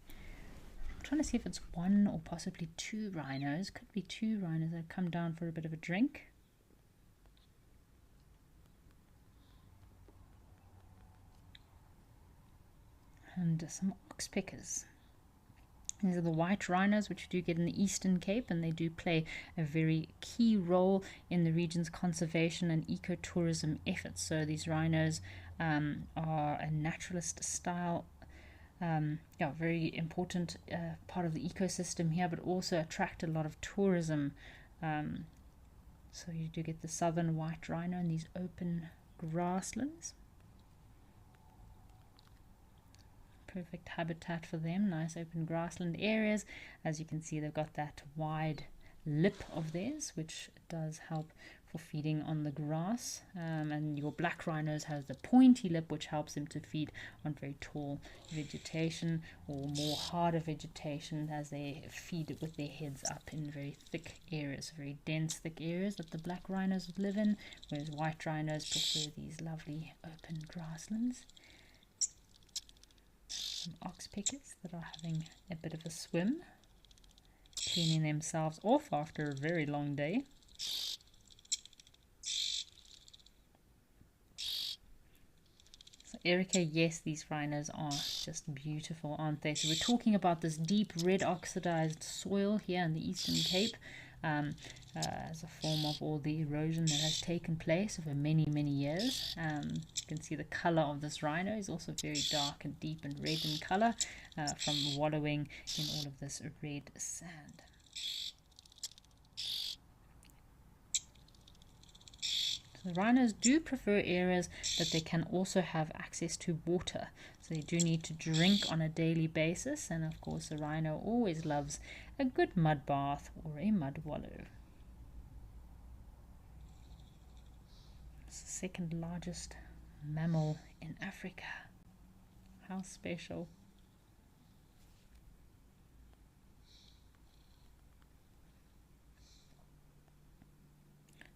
I'm trying to see if it's 1 or possibly 2 rhinos. Could be 2 rhinos that have come down for a bit of a drink. And some oxpeckers. These are the white rhinos, which you do get in the Eastern Cape, and they do play a very key role in the region's conservation and ecotourism efforts. So these rhinos are a naturalist style, very important part of the ecosystem here, but also attract a lot of tourism. So you do get the southern white rhino in these open grasslands. Perfect habitat for them, nice open grassland areas. As you can see, they've got that wide lip of theirs, which does help for feeding on the grass, and your black rhinos has the pointy lip, which helps them to feed on very tall vegetation or more harder vegetation as they feed with their heads up in very thick areas, very dense thick areas that the black rhinos would live in, whereas white rhinos prefer these lovely open grasslands. Some oxpeckers that are having a bit of a swim, cleaning themselves off after a very long day. So Erica, yes, these rhinos are just beautiful, aren't they? So we're talking about this deep red oxidized soil here in the Eastern Cape, as a form of all the erosion that has taken place over many, many years. You can see the color of this rhino is also very dark and deep and red in color from wallowing in all of this red sand. So the rhinos do prefer areas that they can also have access to water. So they do need to drink on a daily basis, and of course the rhino always loves a good mud bath or a mud wallow. It's the second largest mammal in Africa. How special.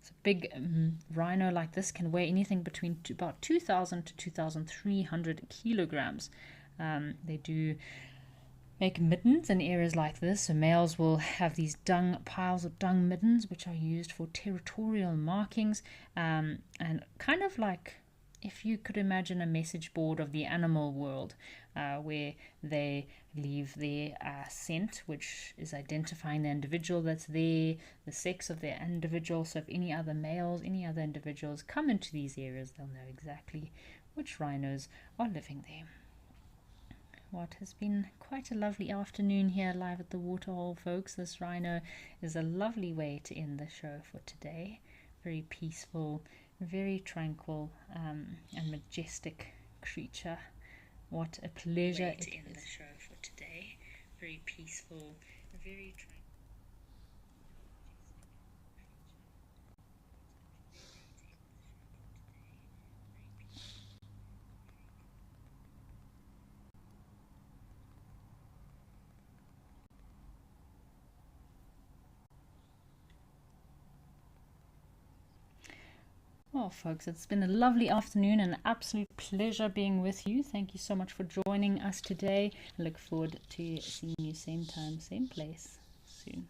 So big rhino like this can weigh anything between about 2,000 to 2,300 kilograms. They do make middens in areas like this. So males will have these piles of dung middens, which are used for territorial markings, and kind of like if you could imagine a message board of the animal world, where they leave their scent, which is identifying the individual that's there, the sex of their individual. So if any other males, any other individuals come into these areas, they'll know exactly which rhinos are living there. What has been quite a lovely afternoon here live at the waterhole, folks. This rhino is a lovely way to end the show for today. Very peaceful, very tranquil, and majestic creature. What a pleasure to end the show for today. Very peaceful, very tranquil. Well, folks, it's been a lovely afternoon and an absolute pleasure being with you. Thank you so much for joining us today. I look forward to seeing you same time, same place soon.